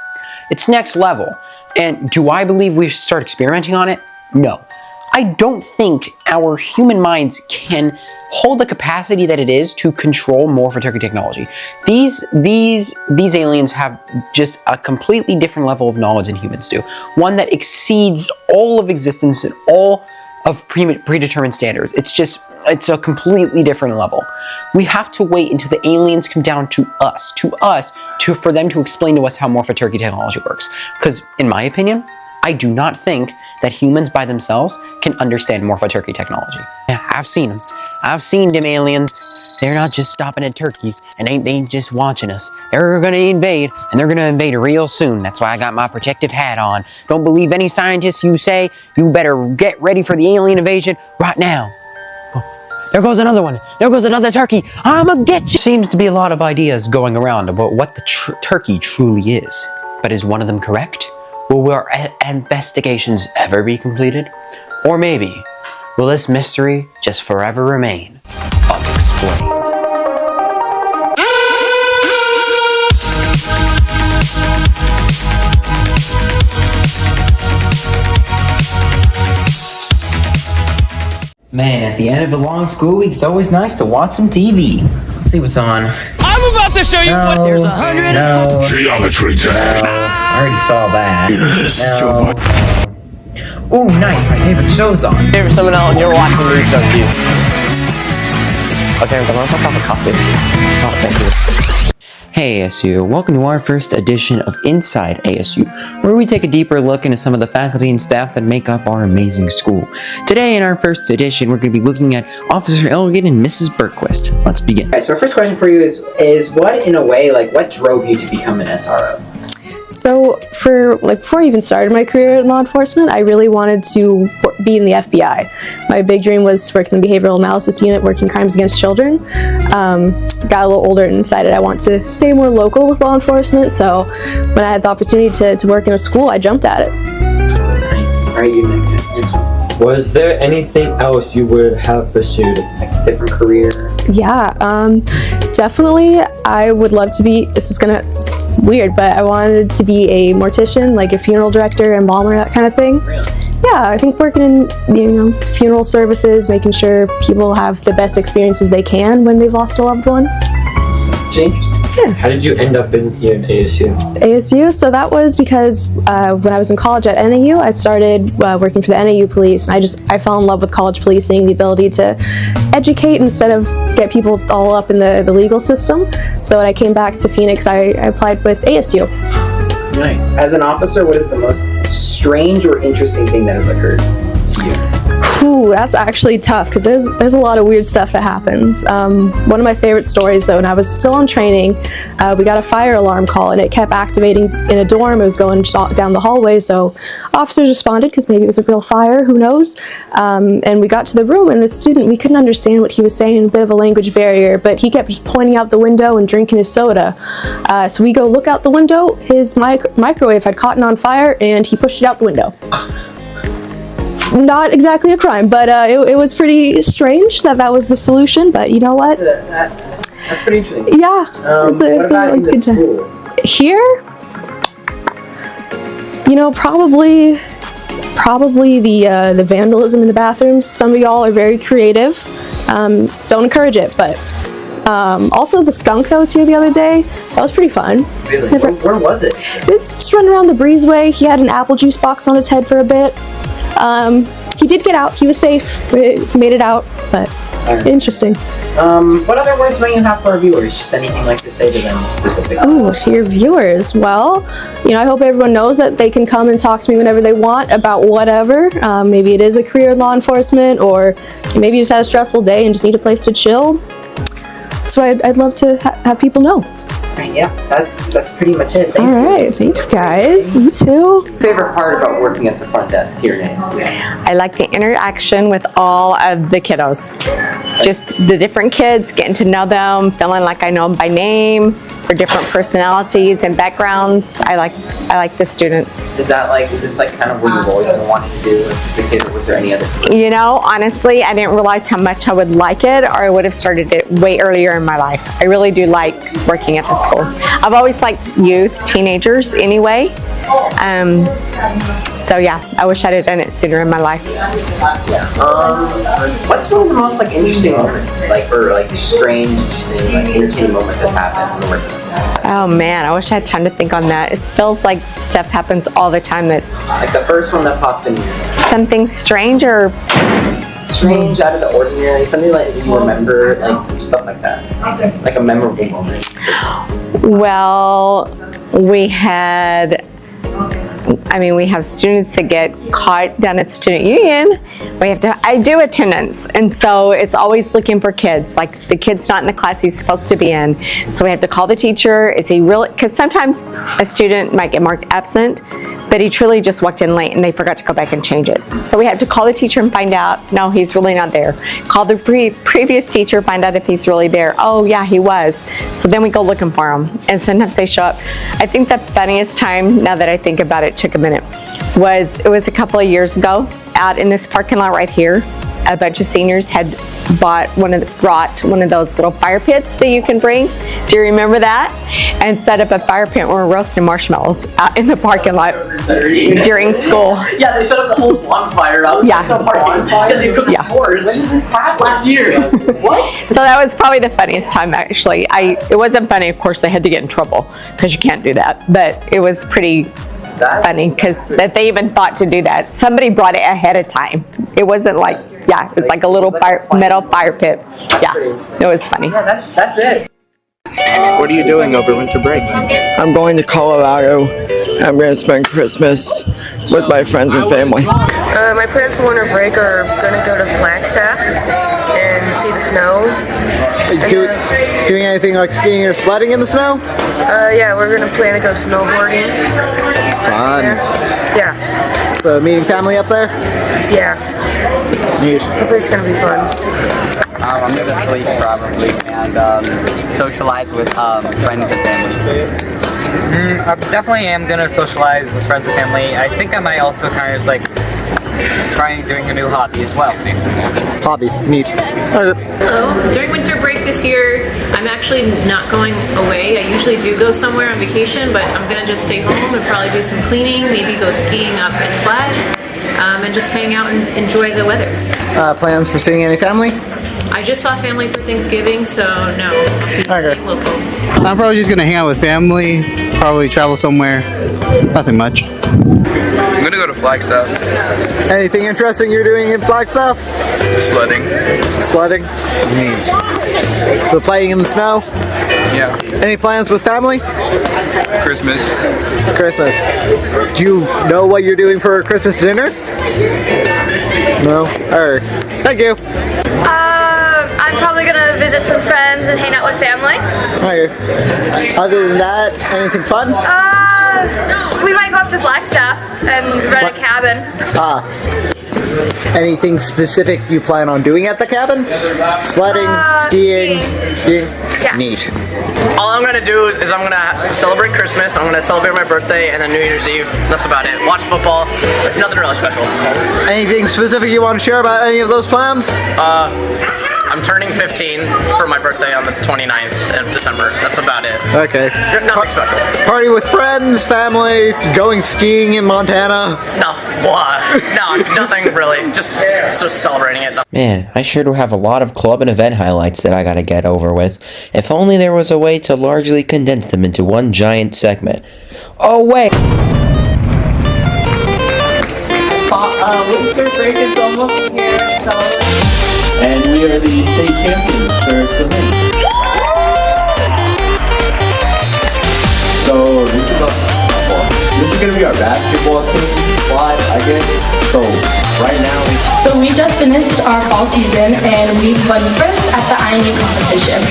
it's next level. And do I believe we should start experimenting on it? No. I don't think our human minds can hold the capacity that it is to control morph-a-turkey technology. These aliens have just a completely different level of knowledge than humans do. One that exceeds all of existence and all of predetermined standards. It's a completely different level. We have to wait until the aliens come down to us for them to explain to us how morph-a-turkey technology works. Because in my opinion, I do not think that humans by themselves can understand morph-a-turkey technology. Yeah, I've seen them. I've seen them aliens. They're not just stopping at turkeys, and they ain't just watching us. They're gonna invade, and they're gonna invade real soon. That's why I got my protective hat on. Don't believe any scientists you say. You better get ready for the alien invasion right now. Oh, there goes another one. There goes another turkey. I'ma get you. Seems to be a lot of ideas going around about what the turkey truly is. But is one of them correct? Will our investigations ever be completed? Or maybe, will this mystery just forever remain unexplained? Man, at the end of a long school week, it's always nice to watch some TV. Let's see what's on. I'm about to show you what there's 100 Geometry tag. I already saw that. No. Ooh, nice. My favorite show's on. Favorite someone else, and you're watching News Junkies. Okay, I'm gonna pop a coffee. Oh, thank you. Hey ASU, welcome to our first edition of Inside ASU, where we take a deeper look into some of the faculty and staff that make up our amazing school. Today in our first edition, we're going to be looking at Officer Elgin and Mrs. Bergquist. Let's begin. Alright, so our first question for you is what, in a way, what drove you to become an SRO? So before I even started my career in law enforcement, I really wanted to be in the FBI. My big dream was to work in the behavioral analysis unit, working crimes against children. Got a little older and decided I want to stay more local with law enforcement, so when I had the opportunity to work in a school, I jumped at it. Nice. Alright, you next. Was there anything else you would have pursued? Like a different career? Yeah, definitely I would love to be, this is weird, but I wanted to be a mortician, like a funeral director, embalmer, that kind of thing. Really? Yeah, I think working in, funeral services, making sure people have the best experiences they can when they've lost a loved one. Interesting. Yeah. How did you end up here in ASU? ASU, so that was because when I was in college at NAU, I started working for the NAU police, and I fell in love with college policing, the ability to educate instead of get people all up in the legal system. So when I came back to Phoenix, I applied with ASU. Nice. As an officer, what is the most strange or interesting thing that has occurred to you? Ooh, that's actually tough because there's a lot of weird stuff that happens. One of my favorite stories though, when I was still in training, we got a fire alarm call and it kept activating in a dorm. It was going down the hallway, so officers responded because maybe it was a real fire, who knows. And we got to the room and the student, we couldn't understand what he was saying, a bit of a language barrier, but he kept just pointing out the window and drinking his soda. So we go look out the window, his microwave had caught on fire and he pushed it out the window. Not exactly a crime, but it was pretty strange that was the solution, but you know what? That's pretty interesting. Yeah, what about in the school? Here? You know, probably the vandalism in the bathrooms. Some of y'all are very creative. Don't encourage it, but also the skunk that was here the other day, that was pretty fun. Really? Where was it? It was just running around the breezeway. He had an apple juice box on his head for a bit. He did get out. He was safe. He made it out, but interesting. What other words might you have for our viewers? Just anything like to say to them specifically? Oh, to your viewers. Well, you know, I hope everyone knows that they can come and talk to me whenever they want about whatever. Maybe it is a career in law enforcement, or maybe you just had a stressful day and just need a place to chill. That's what I'd love to have people know. Right, yeah, that's pretty much it. Thank you. All right, thanks guys. You too. Favorite part about working at the front desk here at ASU? I like the interaction with all of the kiddos. Just the different kids, getting to know them, feeling like I know them by name, their different personalities and backgrounds. I like the students. Is this like kind of what you've always been wanting to do as a kid, or was there any other? You know, honestly, I didn't realize how much I would like it, or I would have started it way earlier in my life. I really do like working at the school. I've always liked youth, teenagers anyway. So yeah, I wish I'd have done it sooner in my life. What's one of the most like interesting moments, or strange, interesting, entertaining moments that happened when working? Oh man, I wish I had time to think on that. It feels like stuff happens all the time that's like the first one that pops in your head. Something strange or strange, out of the ordinary, something like you remember, like stuff like that, like a memorable moment. Well, we have students that get caught down at Student Union. I do attendance, and so it's always looking for kids, like the kid's not in the class he's supposed to be in. So we have to call the teacher, is he really, because sometimes a student might get marked absent, but he truly just walked in late and they forgot to go back and change it. So we have to call the teacher and find out, no, he's really not there. Call the previous teacher, find out if he's really there. Oh yeah, he was. So then we go looking for him, and sometimes they show up. I think the funniest time, now that I think about it, took a minute, it was a couple of years ago out in this parking lot right here. A bunch of seniors had brought one of those little fire pits that you can bring. Do you remember that? And set up a fire pit where we're roasting marshmallows out in the parking lot during school. Yeah, they set up a whole bonfire outside the parking lot, and they cooked s'mores. When did this happen? Last year. What? So that was probably the funniest time, actually. It wasn't funny, of course. They had to get in trouble because you can't do that. But it was pretty funny because that they even thought to do that. Somebody brought it ahead of time. It wasn't like, it was like a little metal fire pit. Yeah, it was funny. Yeah, that's it. What are you doing over winter break? I'm going to Colorado. I'm going to spend Christmas with my friends and family. My plans for winter break are going to go to Flagstaff and see the snow. Doing anything like skiing or sledding in the snow? Yeah, we're going to plan to go snowboarding. Fun. Yeah. So meeting family up there? Yeah. Neat. Hopefully it's going to be fun. I'm going to sleep probably and socialize with friends and family. I definitely am going to socialize with friends and family. I think I might also kind of just like trying doing a new hobby as well. Hobbies, neat. During winter break this year, I'm actually not going away. I usually do go somewhere on vacation, but I'm going to just stay home and probably do some cleaning, maybe go skiing up at Flat, and just hang out and enjoy the weather. Plans for seeing any family? I just saw family for Thanksgiving, so no, I'll be staying local. I'm probably just going to hang out with family, probably travel somewhere. Nothing much. I'm gonna go to Flagstaff. Anything interesting you're doing in Flagstaff? Sledding. Sledding? So playing in the snow? Yeah. Any plans with family? Christmas. Christmas. Do you know what you're doing for Christmas dinner? No? Alright. Thank you. I'm probably gonna visit some friends and hang out with family. Okay. Other than that, anything fun? We might go up to Flagstaff and rent a cabin. Anything specific you plan on doing at the cabin? Sledding, skiing? Yeah. Neat. All I'm gonna do is I'm gonna celebrate Christmas, I'm gonna celebrate my birthday, and then New Year's Eve. That's about it. Watch football. Nothing really special. Anything specific you want to share about any of those plans? I'm turning 15 for my birthday on the 29th of December. That's about it. Okay. Nothing special. Party with friends, family, going skiing in Montana? No, nothing really. Just celebrating it. Man, I sure do have a lot of club and event highlights that I gotta get over with. If only there was a way to largely condense them into one giant segment. Oh wait! Winter break is almost here, and we are the state champions for swimming. So this is gonna be our basketball team squad, I guess. So right now, So we just finished our fall season and we won first at the IMU competition.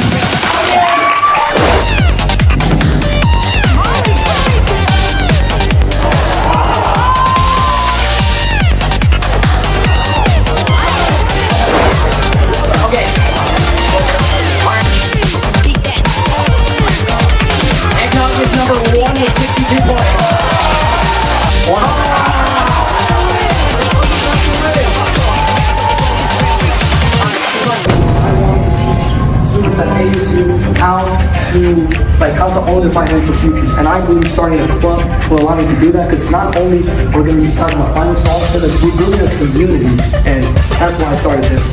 How to own their financial futures, and I believe starting a club will allow me to do that, because not only we're going to be talking about finance, but also that we're building a community, and that's why I started this.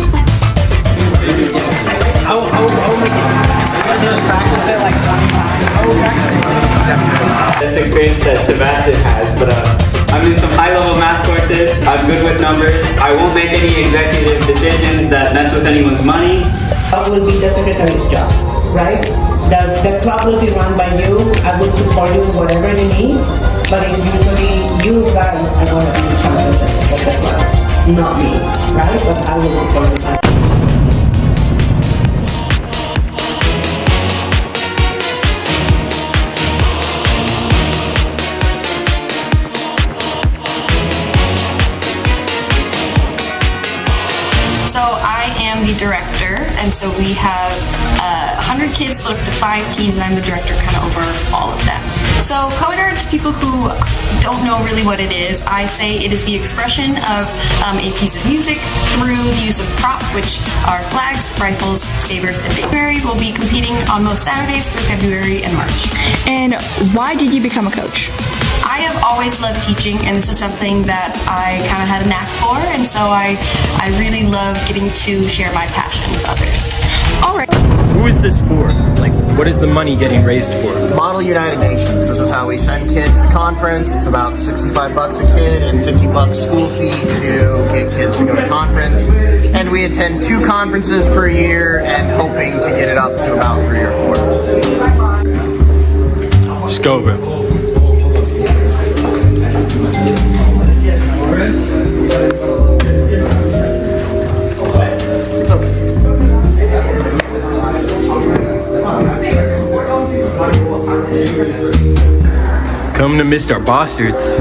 I will make it. We're just practice it like 20 times. That's a grade that Sebastian has, but I'm in some high-level math courses. I'm good with numbers. I won't make any executive decisions that mess with anyone's money. That will be the secretary's job, right? The club will be run by you. I will support you with whatever you need, but it's usually you guys are going to be in charge of the club, not me, right? But I will support you. So I am the director, and so we have 100 kids split up to 5 teams, and I'm the director kind of over all of them. So color guard, to people who don't know really what it is, I say it is the expression of a piece of music through the use of props, which are flags, rifles, sabers, and February. We'll be competing on most Saturdays through February and March. And why did you become a coach? I have always loved teaching, and this is something that I kind of had a knack for, and so I really love getting to share my passion with others. All right. Who is this for? Like, what is the money getting raised for? Model United Nations. This is how we send kids to conference. It's about $65 a kid and $50 school fee to get kids to go to conference. And we attend 2 conferences per year and hoping to get it up to about 3 or 4. Just go, bro. Come to Mr. Bastards.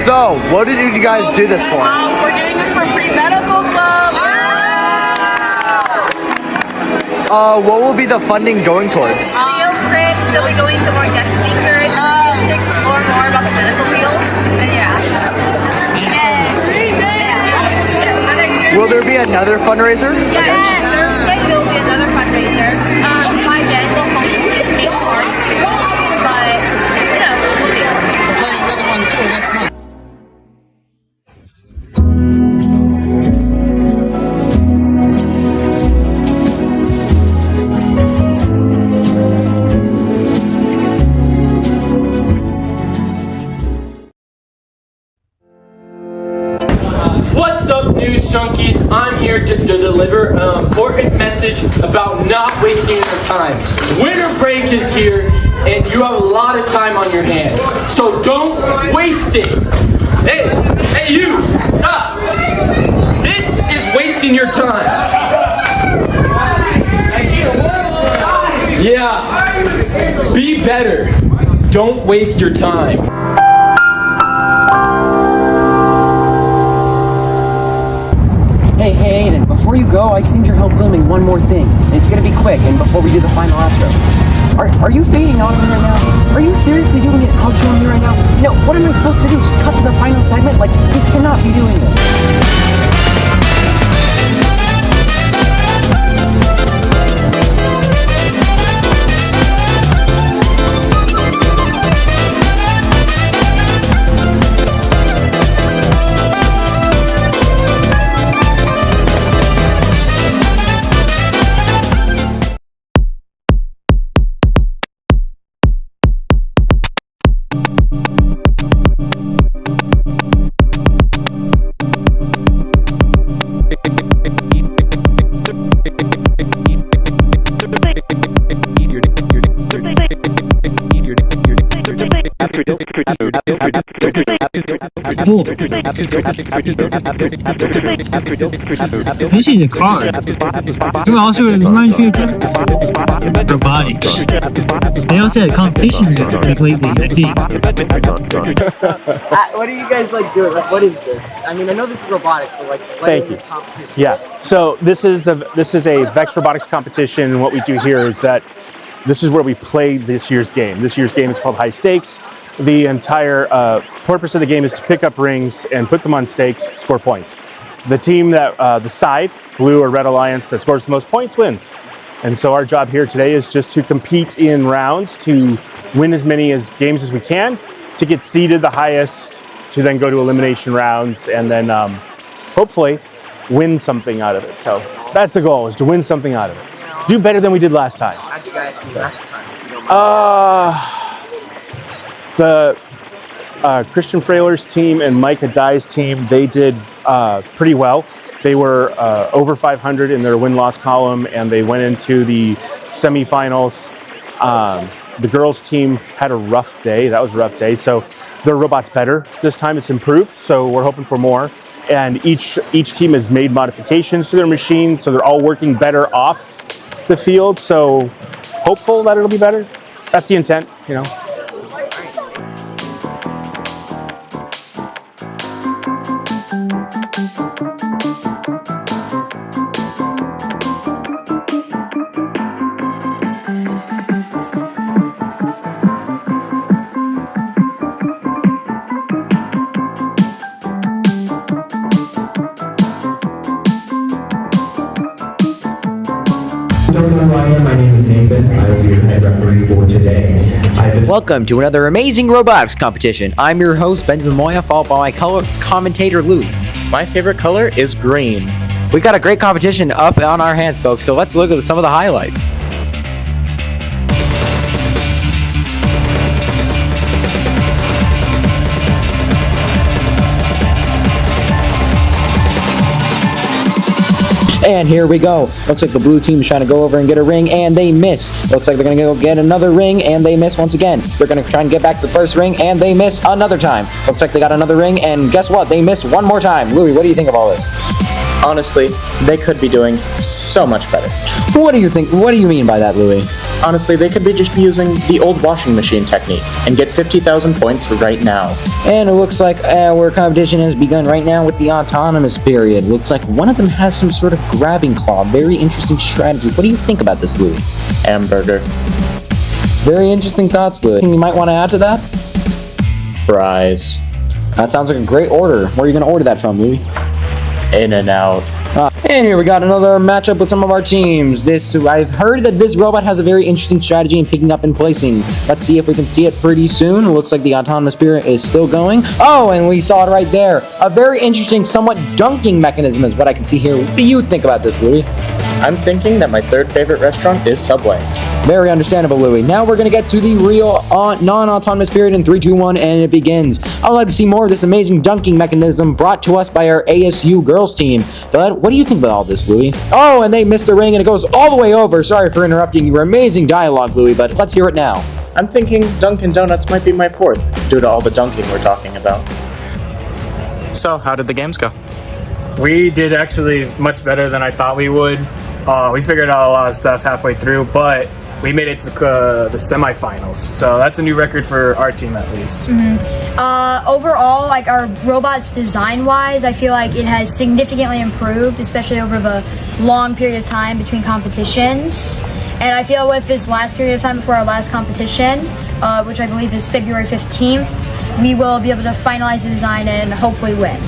So, what did you guys do this for? We're doing this for Pre-Medical Club. What will be the funding going towards? Field trips, they'll be going to more guest speakers. another fundraiser? Yeah, Thursday there will be another fundraiser. By then we'll hopefully take part too. But, you know, we'll see. We're playing another one too next month. What's up, News Junkies? I'm here to deliver an important message about not wasting your time. Winter break is here, and you have a lot of time on your hands. So don't waste it. Hey, you, stop. This is wasting your time. Yeah, be better. Don't waste your time. Hey, Aiden, before you go, I just need your help filming one more thing. And it's gonna be quick, and before we do the final outro. Are you fading on me right now? Are you seriously doing an outro on me right now? No, what am I supposed to do? Just cut to the final segment? Like, you cannot be doing this. This is a car. You also reminds me of robotics. They also had a competition lately, I think. What do you guys like doing? Like, what is this? I mean, I know this is robotics, but like, what is this competition? Yeah. So this is a Vex robotics competition, and what we do here is that this is where we play this year's game. This year's game is called High Stakes. The entire purpose of the game is to pick up rings and put them on stakes to score points. The team that, the side, Blue or Red Alliance, that scores the most points wins. And so our job here today is just to compete in rounds to win as many games as we can, to get seeded the highest, to then go to elimination rounds, and then hopefully win something out of it. So that's the goal, is to win something out of it. Do better than we did last time. How'd you guys do last time? If you don't mind. The Christian Frailer's team and Mike Adai's team, they did pretty well. They were over 500 in their win-loss column, and they went into the semifinals. The girls' team had a rough day. That was a rough day. So their robot's better this time. It's improved, so we're hoping for more. And each team has made modifications to their machine, so they're all working better off the field. So hopeful that it'll be better. That's the intent, you know. Don't know who I am. My name is Nathan. I will be your head referee for today. Welcome to another amazing robotics competition. I'm your host, Benjamin Moya, followed by my color commentator, Louie. My favorite color is green. We've got a great competition up on our hands, folks, so let's look at some of the highlights. And here we go. Looks like the blue team is trying to go over and get a ring, and they miss. Looks like they're going to go get another ring, and they miss once again. They're going to try and get back the first ring, and they miss another time. Looks like they got another ring, and guess what? They missed one more time. Louie, what do you think of all this? Honestly, they could be doing so much better. What do you think? What do you mean by that, Louie? Honestly, they could be just using the old washing machine technique and get 50,000 points right now. And it looks like our competition has begun right now with the autonomous period. Looks like one of them has some sort of grabbing claw. Very interesting strategy. What do you think about this, Louie? Hamburger. Very interesting thoughts, Louie. Anything you might want to add to that? Fries. That sounds like a great order. Where are you going to order that from, Louie? In and out. And here we got another matchup with some of our teams. I've heard that this robot has a very interesting strategy in picking up and placing. Let's see if we can see it pretty soon. It looks like the autonomous spirit is still going. Oh, and we saw it right there. A very interesting, somewhat dunking mechanism is what I can see here. What do you think about this, Louis? I'm thinking that my third favorite restaurant is Subway. Very understandable, Louis. Now we're going to get to the real non-autonomous period in 3, 2, 1, and it begins. I would like to see more of this amazing dunking mechanism brought to us by our ASU girls team. But what do you think about all this, Louis? Oh, and they missed the ring and it goes all the way over. Sorry for interrupting your amazing dialogue, Louis, but let's hear it now. I'm thinking Dunkin' Donuts might be my fourth, due to all the dunking we're talking about. So, how did the games go? We did actually much better than I thought we would. We figured out a lot of stuff halfway through, but we made it to the semifinals. So that's a new record for our team, at least. Overall, like our robots design-wise, I feel like it has significantly improved, especially over the long period of time between competitions. And I feel with this last period of time before our last competition, which I believe is February 15th, we will be able to finalize the design and hopefully win.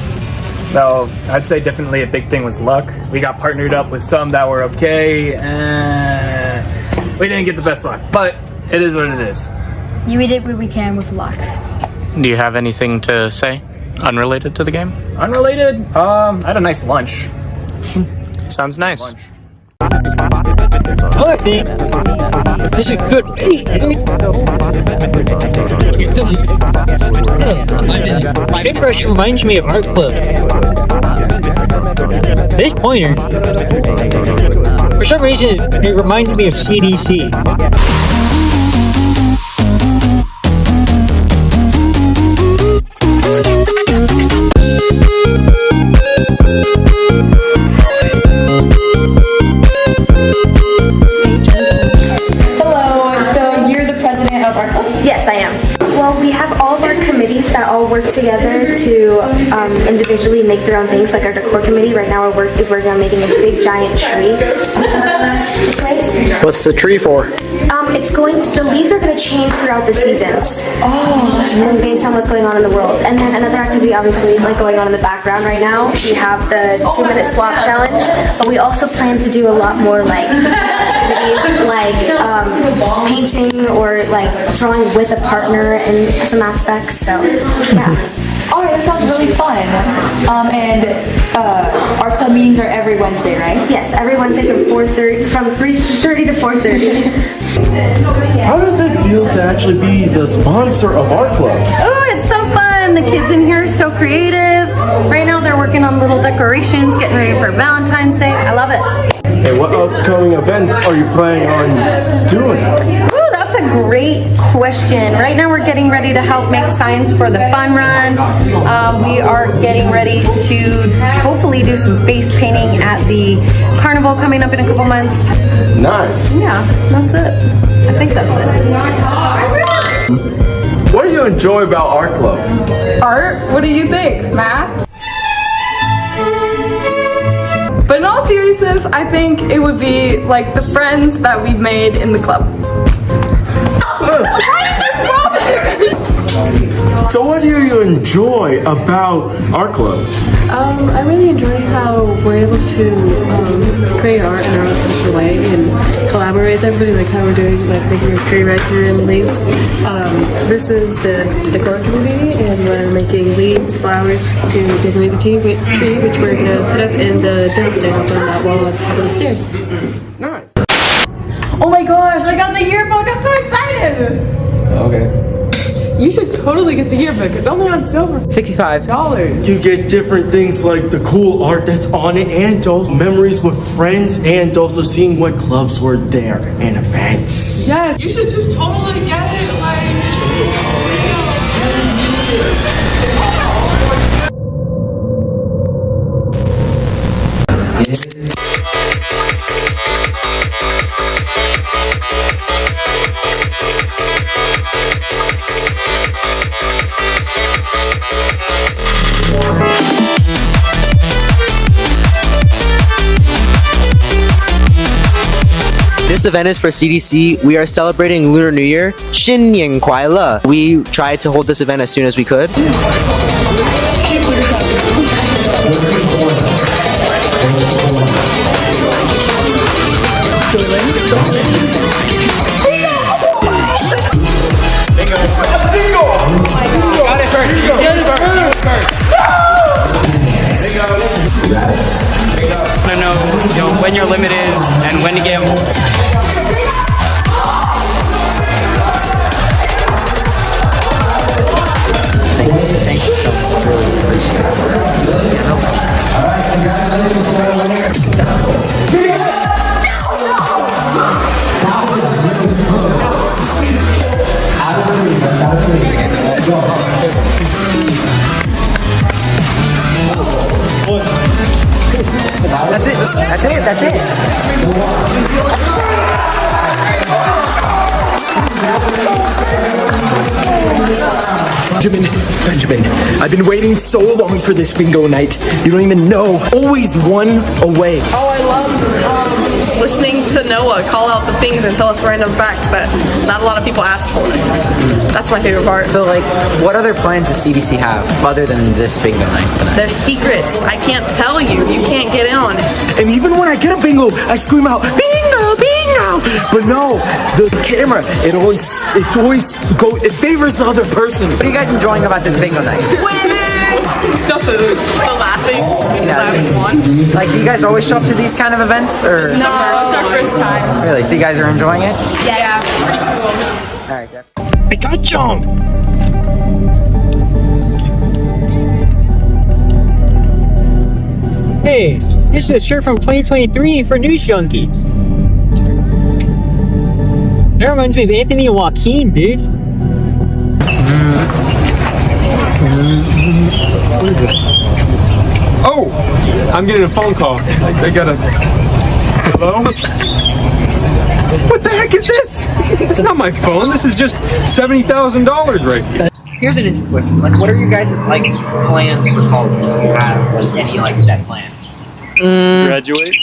No, I'd say definitely a big thing was luck. We got partnered up with some that were okay, and we didn't get the best luck, but it is what it is. We did what we can with luck. Do you have anything to say unrelated to the game? Unrelated? I had a nice lunch. Sounds nice. Look, dude. This is good. My paintbrush reminds me of art club. This pointer, for some reason, it reminded me of CDC. Yes, I am. Well, we have all of our committees that all work together to individually make their own things. Like our decor committee right now is working on making a big giant tree. What's the tree for? The leaves are going to change throughout the seasons. And based on what's going on in the world. And then another activity, obviously, like going on in the background right now, we have the 2-minute swap challenge. But we also plan to do a lot more like activities, like painting or like drawing with a partner in some aspects. So yeah. Alright, that sounds really fun. Our club meetings are every Wednesday, right? Yes, every Wednesday from 3:30 to 4:30. How does it feel to actually be the sponsor of our club? Oh, it's so fun. The kids in here are so creative. Right now they're working on little decorations, getting ready for Valentine's Day. I love it. Hey, what upcoming events are you planning on doing? Ooh, that's a great question. Right now we're getting ready to help make signs for the fun run. We are getting ready to hopefully do some face painting at the carnival coming up in a couple months. Nice. Yeah, that's it. I think that's it. What do you enjoy about art club? Art? What do you think? Math? But in all seriousness, I think it would be like the friends that we've made in the club. So what do you enjoy about art club? I really enjoy how we're able to create art in our own special way and collaborate with everybody, like how we're doing, like making a tree right here in the leaves. This is the decor community, and we're making leaves, flowers to decorate the tree, which we're going to put up in the demo stand up on that wall at the top of the stairs. Nice. Oh my gosh, I got the yearbook! I'm so excited! Okay. You should totally get the yearbook. It's only on sale for $65. You get different things like the cool art that's on it, and those memories with friends, and also seeing what clubs were there and events. Yes, you should just totally get it. This event is for CDC. We are celebrating Lunar New Year. 新年快乐. We tried to hold this event as soon as we could. when your limit is and when to gamble. Thank you so much. Really appreciate That's it. That's it. That's it. Benjamin, I've been waiting so long for this bingo night. You don't even know. Always one away. Oh, I love listening to Noah call out the things and tell us random facts that not a lot of people ask for. That's my favorite part. So, like, what other plans does CBC have other than this bingo night tonight? They're secrets. I can't tell you. You can't get in on it. And even when I get a bingo, I scream out, bingo, bingo! But no, the camera, it favors the other person. What are you guys enjoying about this bingo night? Winning! The food, the laughing, having fun. Like, do you guys always show up to these kind of events, or? No, it's our first time. Really? So you guys are enjoying it? Yeah, pretty cool. All right, Jeff. I got you! Hey, this is a shirt from 2023 for News Junkies. That reminds me of Anthony and Joaquin, dude. What is this? Oh! I'm getting a phone call. I gotta... Hello? What the heck is this? It's not my phone. This is just $70,000 right here. Here's an interesting question. Like, what are your guys' like plans for college? Do you have like any like set plans? Graduate?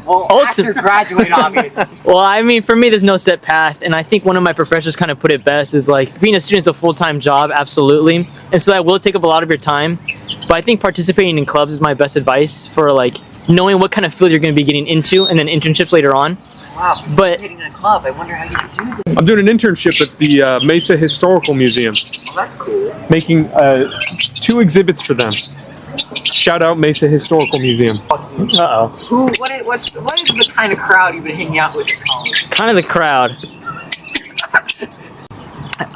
Well, after graduate, obviously. Well, I mean, for me, there's no set path, and I think one of my professors kind of put it best is like being a student is a full-time job, absolutely, and so that will take up a lot of your time. But I think participating in clubs is my best advice for like knowing what kind of field you're going to be getting into, and then internships later on. Wow, but participating in a club, I wonder how you could do this. I'm doing an internship at the Mesa Historical Museum. Well, that's cool. Making 2 exhibits for them. Shout out Mesa Historical Museum. Uh-oh. What is the kind of crowd you've been hanging out with in college? Kind of the crowd.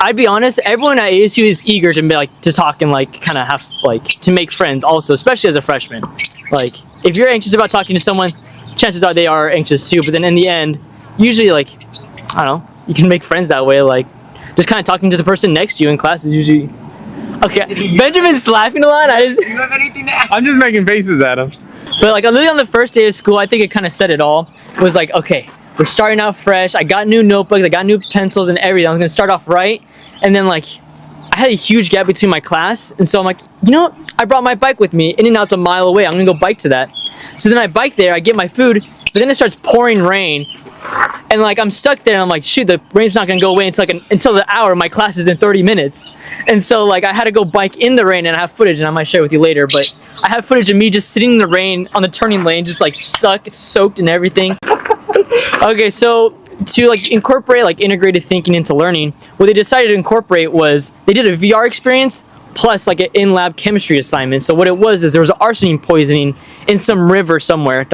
I'd be honest, everyone at ASU is eager to be, like, to talk and like kind of have like to make friends also, especially as a freshman. Like, if you're anxious about talking to someone, chances are they are anxious too, but then in the end, usually like, I don't know, you can make friends that way, like just kind of talking to the person next to you in class is usually okay. Benjamin's laughing a lot. Do you have anything to add? I'm just making faces at him. But like literally on the first day of school, I think it kind of said it all. It was like, okay, we're starting out fresh. I got new notebooks, I got new pencils and everything. I was gonna start off right, and then like I had a huge gap between my class, and so I'm like, you know what? I brought my bike with me. In and out's a mile away. I'm gonna go bike to that. So then I bike there. I get my food, but then it starts pouring rain, and like I'm stuck there. And I'm like, shoot, the rain's not gonna go away until until the hour. My class is in 30 minutes, and so like I had to go bike in the rain, and I have footage, and I might share with you later. But I have footage of me just sitting in the rain on the turning lane, just like stuck, soaked, and everything. Okay, so to like incorporate like integrated thinking into learning, what they decided to incorporate was they did a VR experience plus like an in-lab chemistry assignment. So what it was is there was arsenic poisoning in some river somewhere.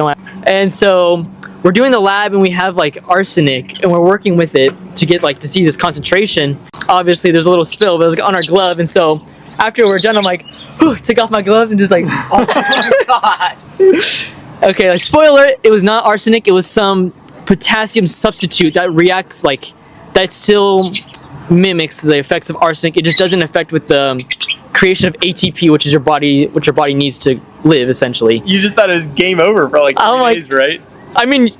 And so we're doing the lab and we have like arsenic and we're working with it to get like to see this concentration. Obviously there's a little spill, but it was like on our glove, and so after we're done I'm like, whew, took off my gloves and just like, oh my god. Okay, like spoiler, it was not arsenic, it was some potassium substitute that reacts like, that still mimics the effects of arsenic. It just doesn't affect with the creation of ATP, which your body needs to live, essentially. You just thought it was game over for like 3 days, right? I mean,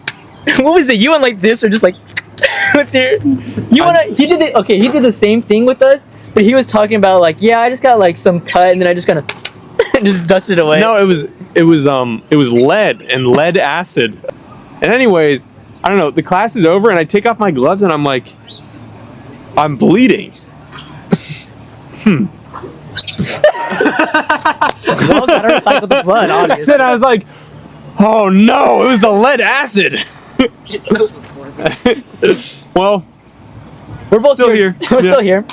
what was it? You went like this, or just like with your? He did it. Okay, he did the same thing with us, but he was talking about like, yeah, I just got like some cut, and then I just kind of just dusted it away. No, it was lead and lead acid. And anyways, I don't know. The class is over, and I take off my gloves, and I'm like, I'm bleeding. Well, gotta recycle the blood, obviously. Then I was like, oh no, it was the lead acid. It's so important. Well, We're both Still here. We're Yeah. still here.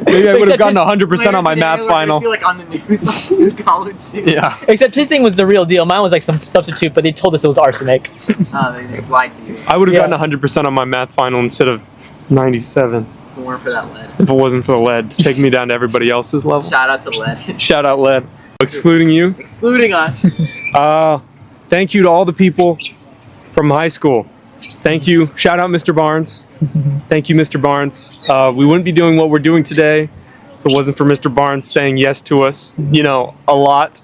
Maybe I would have Except gotten his- 100% on my math final. like on the news on college too. Yeah. Except his thing was the real deal. Mine was like some substitute, but they told us it was arsenic. Oh, they just lied to you. I would have gotten 100% on my math final instead of 97 If it weren't for that lead. if it wasn't for the lead. Take me down to everybody else's level. Shout out to lead. Shout out lead. Excluding you. Excluding us. Thank you to all the people from high school. Thank you. Shout out Mr. Barnes. Thank you, Mr. Barnes. We wouldn't be doing what we're doing today if it wasn't for Mr. Barnes saying yes to us, you know, a lot.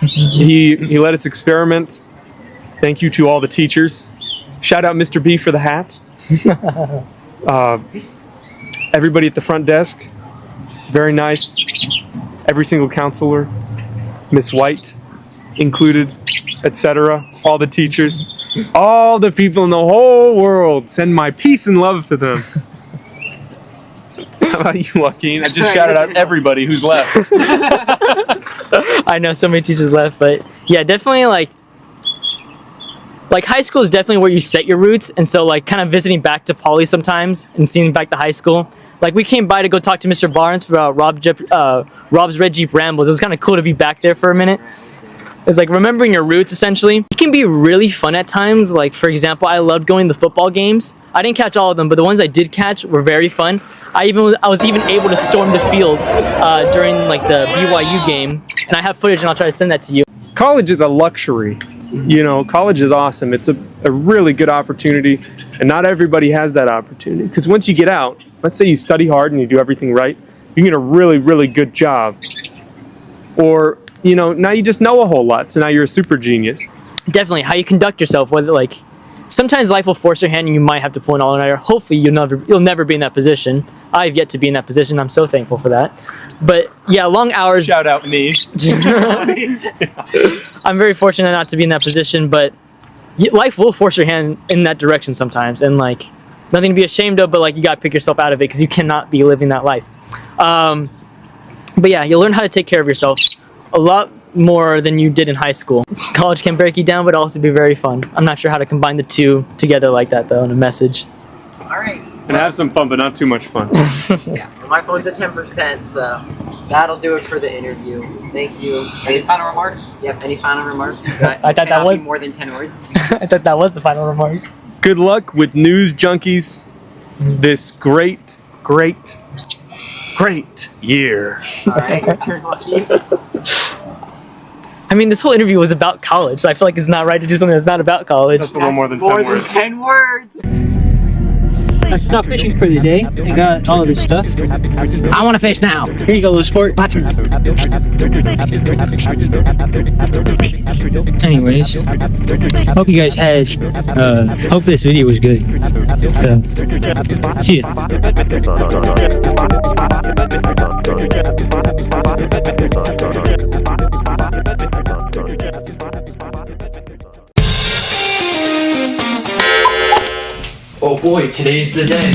He let us experiment. Thank you to all the teachers. Shout out Mr. B for the hat. Everybody at the front desk, very nice. Every single counselor, Miss White included, etc. All the teachers, all the people in the whole world. Send my peace and love to them. How about you, Joaquin? I just shouted out everybody who's left. I know so many teachers left, but yeah, definitely like high school is definitely where you set your roots, and so like kind of visiting back to Poly sometimes and seeing back to high school. Like we came by to go talk to Mr. Barnes for Rob's Red Jeep Rambles. It was kind of cool to be back there for a minute. It's like remembering your roots essentially. It can be really fun at times. Like for example, I loved going to the football games. I didn't catch all of them, but the ones I did catch were very fun. I was even able to storm the field during like the BYU game, and I have footage, and I'll try to send that to you. College is a luxury. You know, college is awesome. It's a really good opportunity, and not everybody has that opportunity. Because once you get out, let's say you study hard and you do everything right, you can get a really, really good job. Or, you know, now you just know a whole lot, so now you're a super genius. Definitely, how you conduct yourself, whether like, sometimes life will force your hand and you might have to pull an all-nighter. Hopefully you'll never be in that position. I've yet to be in that position. I'm so thankful for that. But yeah, long hours. Shout out me. I'm very fortunate not to be in that position, but life will force your hand in that direction sometimes, and like nothing to be ashamed of, but like you gotta pick yourself out of it because you cannot be living that life. But yeah, you'll learn how to take care of yourself a lot more than you did in high school. College can break you down, but also be very fun. I'm not sure how to combine the two together like that though in a message. All right. And have some fun, but not too much fun. Yeah. My phone's at 10%, so that'll do it for the interview. Thank you. Any final remarks? Yep. Any final remarks? I thought that was more than 10 words. I thought that was the final remarks. Good luck with News Junkies this great year. All right. Your turn, Joaquin. I mean, this whole interview was about college, so I feel like it's not right to do something that's not about college. That's a little more than 10 words. 10 words. I stopped fishing for the day. I got all of this stuff. I want to fish now. Here you go, little sport. Watch it. Anyways, hope you guys had. Hope this video was good. See ya. Oh boy, today's the day.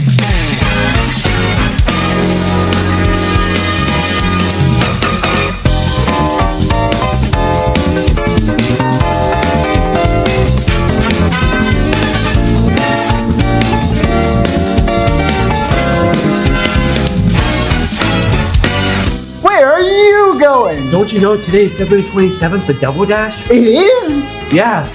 Where are you going? Don't you know today is February 27th, the Double Dash? It is? Yeah.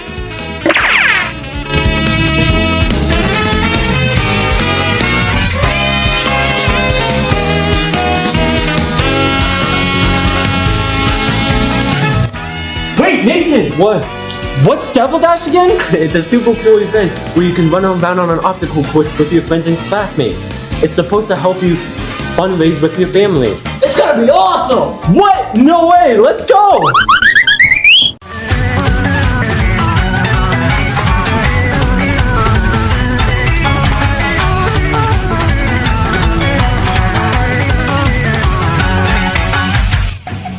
Wait, Nathan! What? What's Double Dash again? It's a super cool event where you can run around on an obstacle course with your friends and classmates. It's supposed to help you fundraise with your family. It's gonna be awesome! What? No way! Let's go!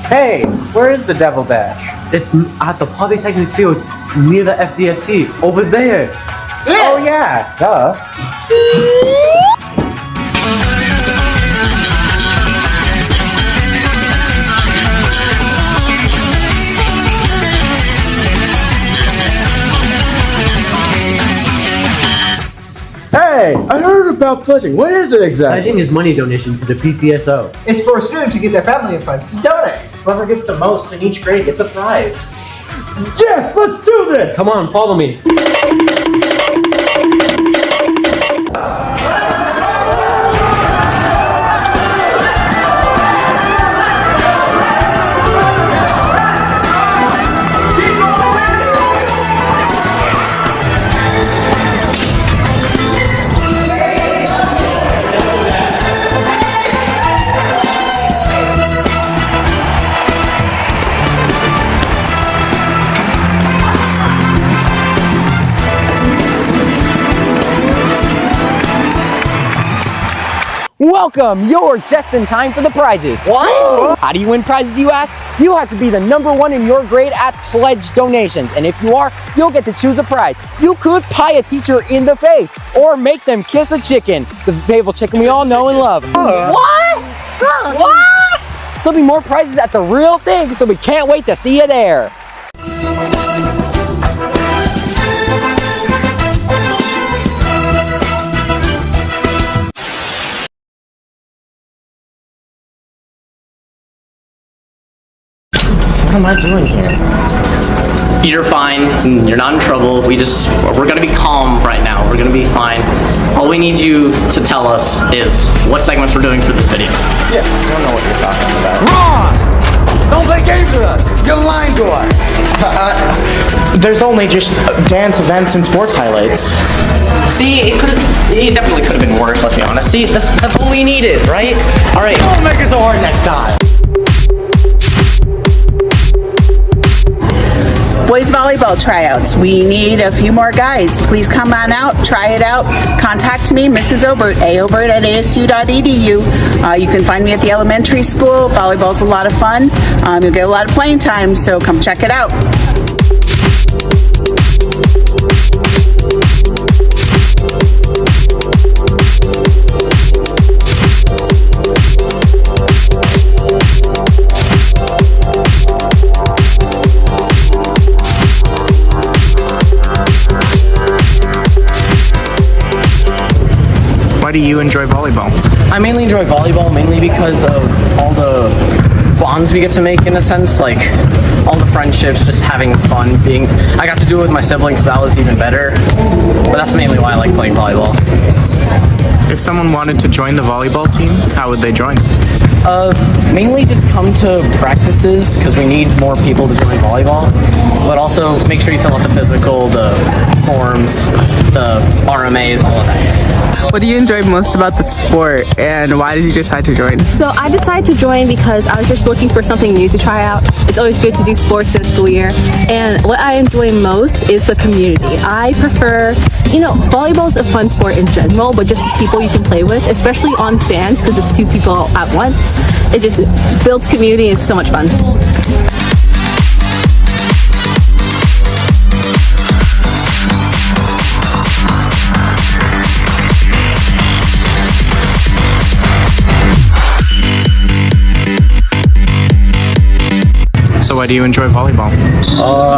Hey, where is the Devil Dash? It's at the Polytechnic Field near the FDFC, over there. Oh yeah, duh. Hey, Hey, I heard about pledging. What is it exactly? Pledging is money donation to the PTSO. It's for a student to get their family and friends to donate. Whoever gets the most in each grade gets a prize. Yes, let's do this! Come on, follow me. Welcome! You're just in time for the prizes. What? How do you win prizes, you ask? You have to be the #1 in your grade at pledge donations. And if you are, you'll get to choose a prize. You could pie a teacher in the face or make them kiss a chicken. The fabled chicken we all know and love. What? What? There'll be more prizes at the real thing, so we can't wait to see you there. What am I doing here? You're fine. You're not in trouble. We're gonna be calm right now. We're gonna be fine. All we need you to tell us is what segments we're doing for this video. Yeah, I don't know what you're talking about. Wrong! Don't play games with us! You're lying to us! There's only just dance events and sports highlights. See, it definitely could have been worse, let's be honest. See, that's all we needed, right? Alright. Don't make it so hard next time! Boys volleyball tryouts. We need a few more guys. Please come on out, try it out. Contact me, Mrs. Obert, aobert@asu.edu. You can find me at the elementary school. Volleyball's a lot of fun. You'll get a lot of playing time, so come check it out. Why do you enjoy volleyball? I mainly enjoy volleyball mainly because of all the bonds we get to make, in a sense, like all the friendships, just having fun. I got to do it with my siblings, so that was even better. But that's mainly why I like playing volleyball. If someone wanted to join the volleyball team, how would they join? Mainly just come to practices because we need more people to join volleyball. But also make sure you fill out the physical, the forms, the RMAs, all of that. What do you enjoy most about the sport, and why did you decide to join? So I decided to join because I was just looking for something new to try out. It's always good to do sports in school year, and what I enjoy most is the community. I prefer, volleyball is a fun sport in general, but just the people you can play with, especially on sand, because it's 2 people at once. It just builds community. It's so much fun. So why do you enjoy volleyball?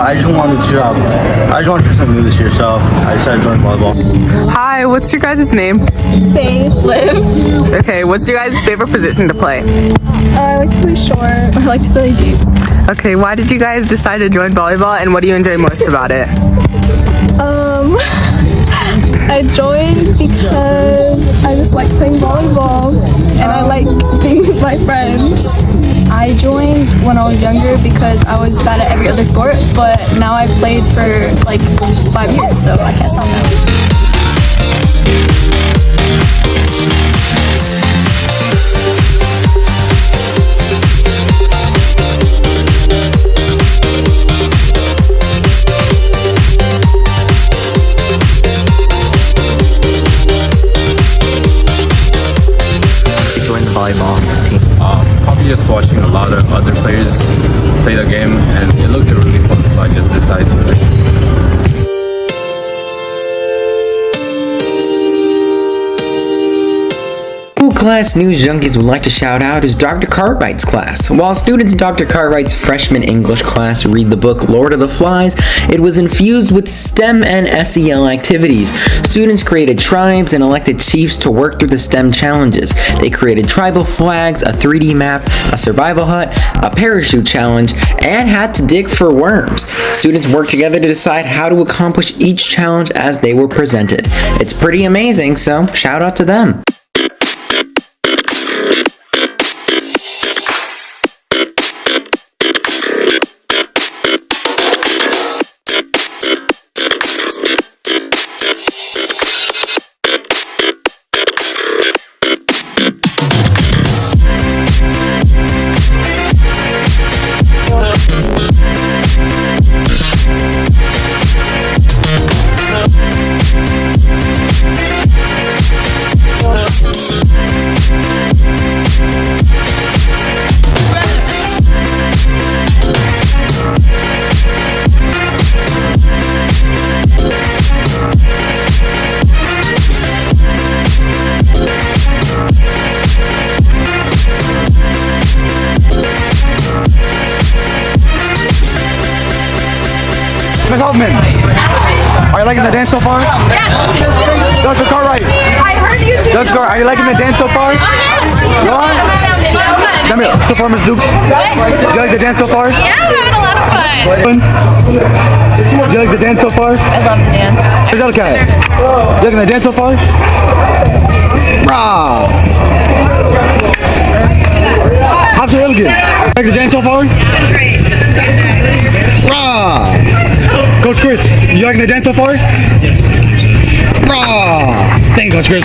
I just wanted to try something new this year, so I decided to join volleyball. Hi, what's your guys' names? Faith. Liv. Okay, what's your guys' favorite position to play? I like to play short. I like to play deep. Okay, why did you guys decide to join volleyball, and what do you enjoy most about it? I joined because I just like playing volleyball and I like being with my friends. I joined when I was younger because I was bad at every other sport, but now I've played for like 5 years, so I can't stop now. Volleyball team? Probably just watching a lot of other players play the game, and it looked really fun, so I just decided to play. class News Junkies would like to shout out is Dr. Cartwright's class. While students in Dr. Cartwright's freshman English class read the book Lord of the Flies, it was infused with STEM and SEL activities. Students created tribes and elected chiefs to work through the STEM challenges. They created tribal flags, a 3D map, a survival hut, a parachute challenge, and had to dig for worms. Students worked together to decide how to accomplish each challenge as they were presented. It's pretty amazing, so shout out to them. Ms. Hoffman, are you liking the dance so far? Yes. Dr. Cartwright. I heard you too. Dr. Cartwright, are you liking the dance so far? Yes. You are? Come here, performance Duke. Do you like the dance so far? Yeah, we're having a lot of fun. Do you like the dance so far? I love the dance. Is that okay? You liking the dance so far? Rah! Absolutely. Like the dance so far? Rah! Coach Chris, you liking the dance so far? Yes. Rah! Thank you, Coach Chris.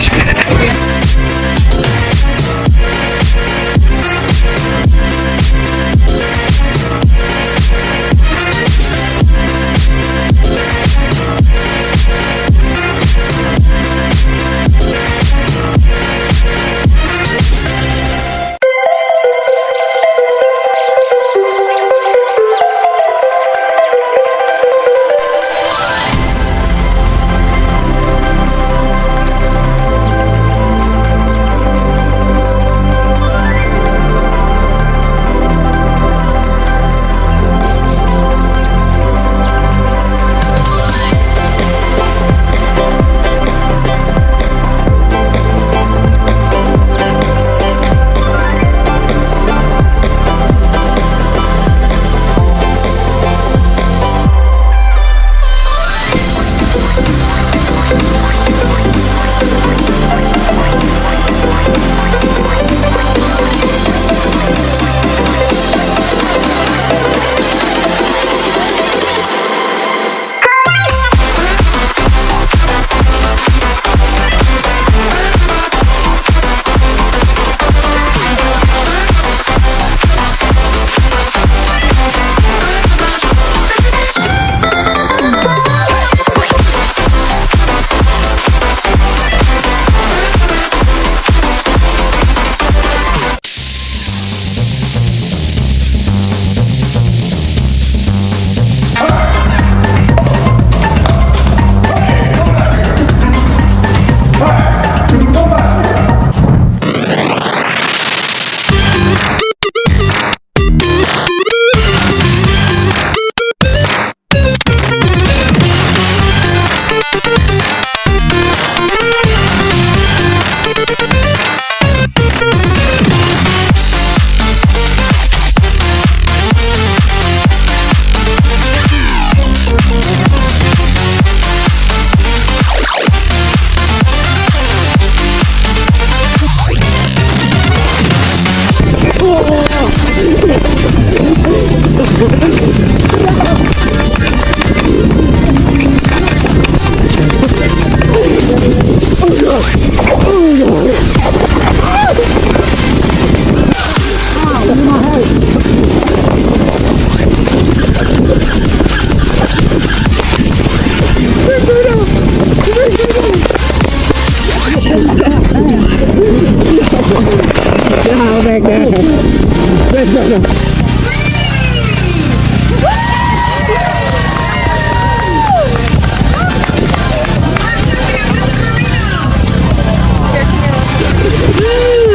Woo!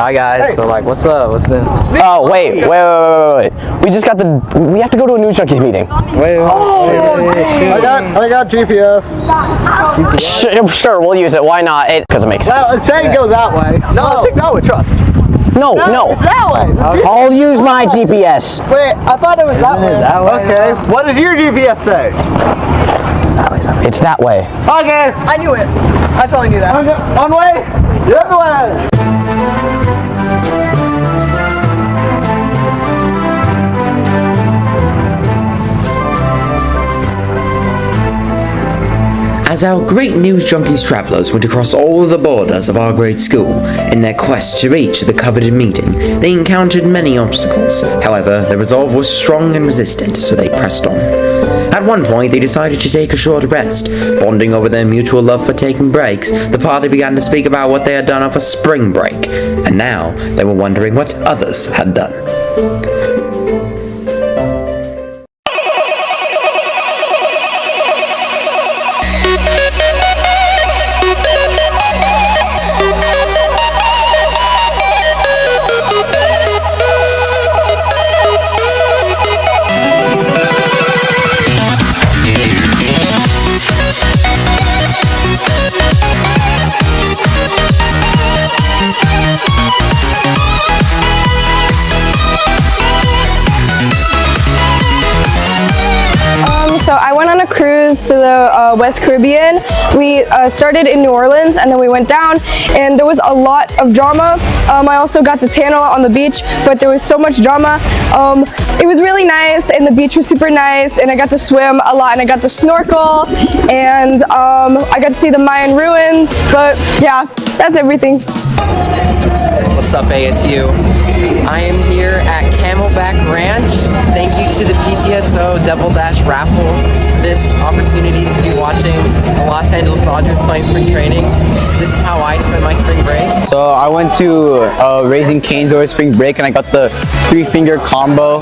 Hi guys. Hey. So like, what's up? What's been? Oh wait. We just got we have to go to a News Junkies meeting. I got GPS. Sure, we'll use it. Why not? Because it makes sense. Well, it's saying go that way. No, stick that way. Trust. No. It's that way. I'll use my GPS. Wait, I thought it was that way. Okay. What does your GPS say? It's that way. Okay. I knew it. I totally knew that. One way. The other way. As our great News Junkies travellers went across all the borders of our great school in their quest to reach the coveted meeting, they encountered many obstacles. However, their resolve was strong and resistant, so they pressed on. At one point, they decided to take a short rest. Bonding over their mutual love for taking breaks, the party began to speak about what they had done over spring break, and now they were wondering what others had done. So I went on a cruise to the West Caribbean. We started in New Orleans and then we went down, and there was a lot of drama. I also got to tan a lot on the beach, but there was so much drama. It was really nice, and the beach was super nice, and I got to swim a lot, and I got to snorkel, and I got to see the Mayan ruins. But yeah, that's everything. What's up, ASU? I am here at Camelback Ranch. Thank you to the PTSO Devil Dash raffle for this opportunity to be watching the Los Angeles Dodgers playing spring training. This is how I spent my spring break. So I went to Raising Cane's over spring break, and I got the 3-finger combo,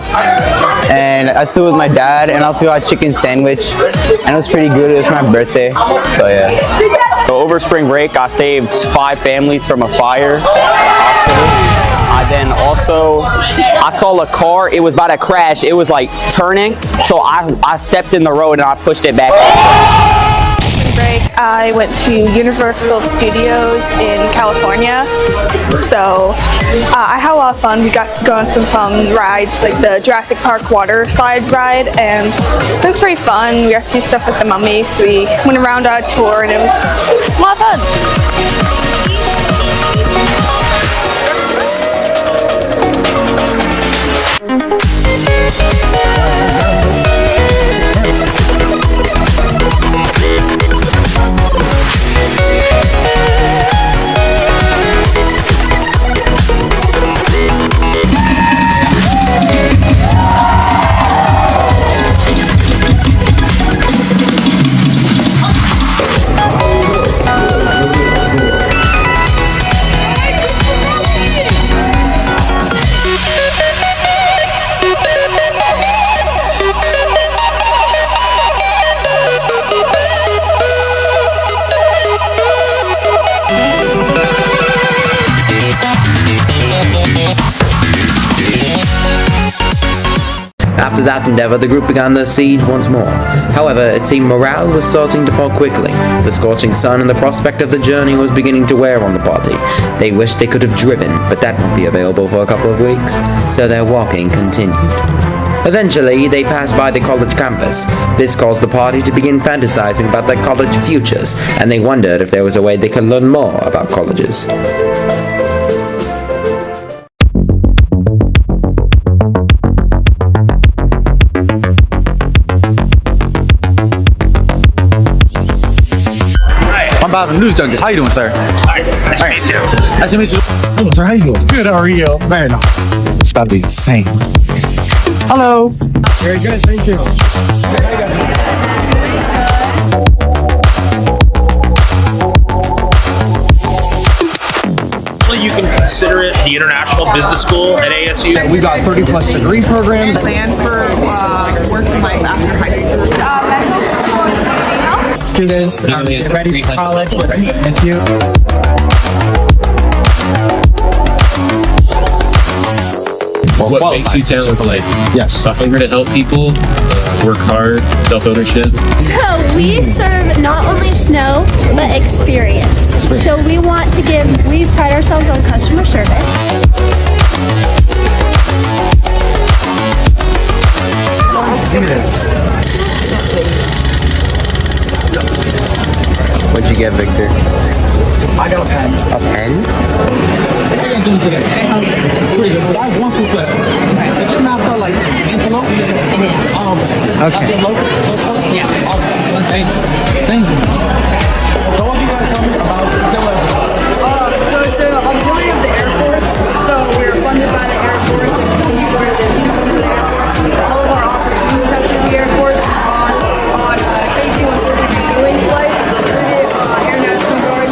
and I stood with my dad, and I also got a chicken sandwich, and it was pretty good. It was my birthday, so yeah. So over spring break, I saved 5 families from a fire. I then also, I saw a car, it was about to crash, it was like turning, so I stepped in the road and I pushed it back. Spring break, I went to Universal Studios in California, so I had a lot of fun. We got to go on some fun rides, like the Jurassic Park water slide ride, and it was pretty fun. We got to do stuff with the mummies. We went around on a tour, and it was a lot of fun. After that endeavor, the group began their siege once more. However, it seemed morale was starting to fall quickly. The scorching sun and the prospect of the journey was beginning to wear on the party. They wished they could have driven, but that won't be available for a couple of weeks, so their walking continued. Eventually, they passed by the college campus. This caused the party to begin fantasizing about their college futures, and they wondered if there was a way they could learn more about colleges. I'm Bob from News Junkies. How you doing, sir? Nice to meet you. Nice to meet you. Oh, sir, how you doing? Good, how are you? Man, it's about to be insane. Hello. Very good, thank you. You can consider it the International Business School at ASU. Yeah, we got 30+ degree programs. Plan for work and life after high school. Students get ready for college at ASU. What makes you talented? Yes. I'm here to help people, work hard, self-ownership. So we serve not only snow, but experience. So we pride ourselves on customer service. What'd you get, Victor? I got a pen. A pen? What are you doing today? Pretty good. I have one food left. Did your mouth feel like antelope? Okay. Yeah. Thank you. So what do you guys tell me about auxiliary? So it's the auxiliary of the Air Force. So we're funded by the Air Force and we wear the uniforms of the Air Force. All of our officers have through the Air Force on KC-130 reviewing flight through the Air National Guard.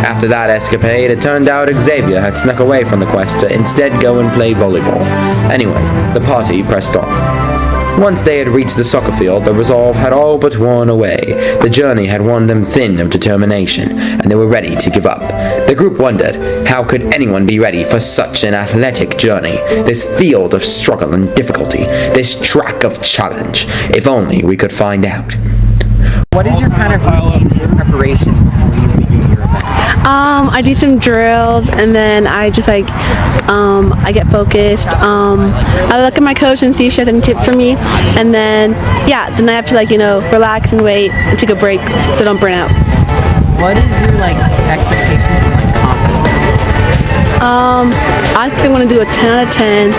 After that escapade, it turned out Xavier had snuck away from the quest to instead go and play volleyball. Anyway, the party pressed on. Once they had reached the soccer field, the resolve had all but worn away. The journey had worn them thin of determination, and they were ready to give up. The group wondered, how could anyone be ready for such an athletic journey? This field of struggle and difficulty, this track of challenge. If only we could find out. What is your kind of routine in preparation before you begin your event? I do some drills and then I just I get focused. I look at my coach and see if she has any tips for me, and then then I have to relax and wait and take a break so I don't burn out. What is your expectations for confidence? I think I want to do a 10 out of 10.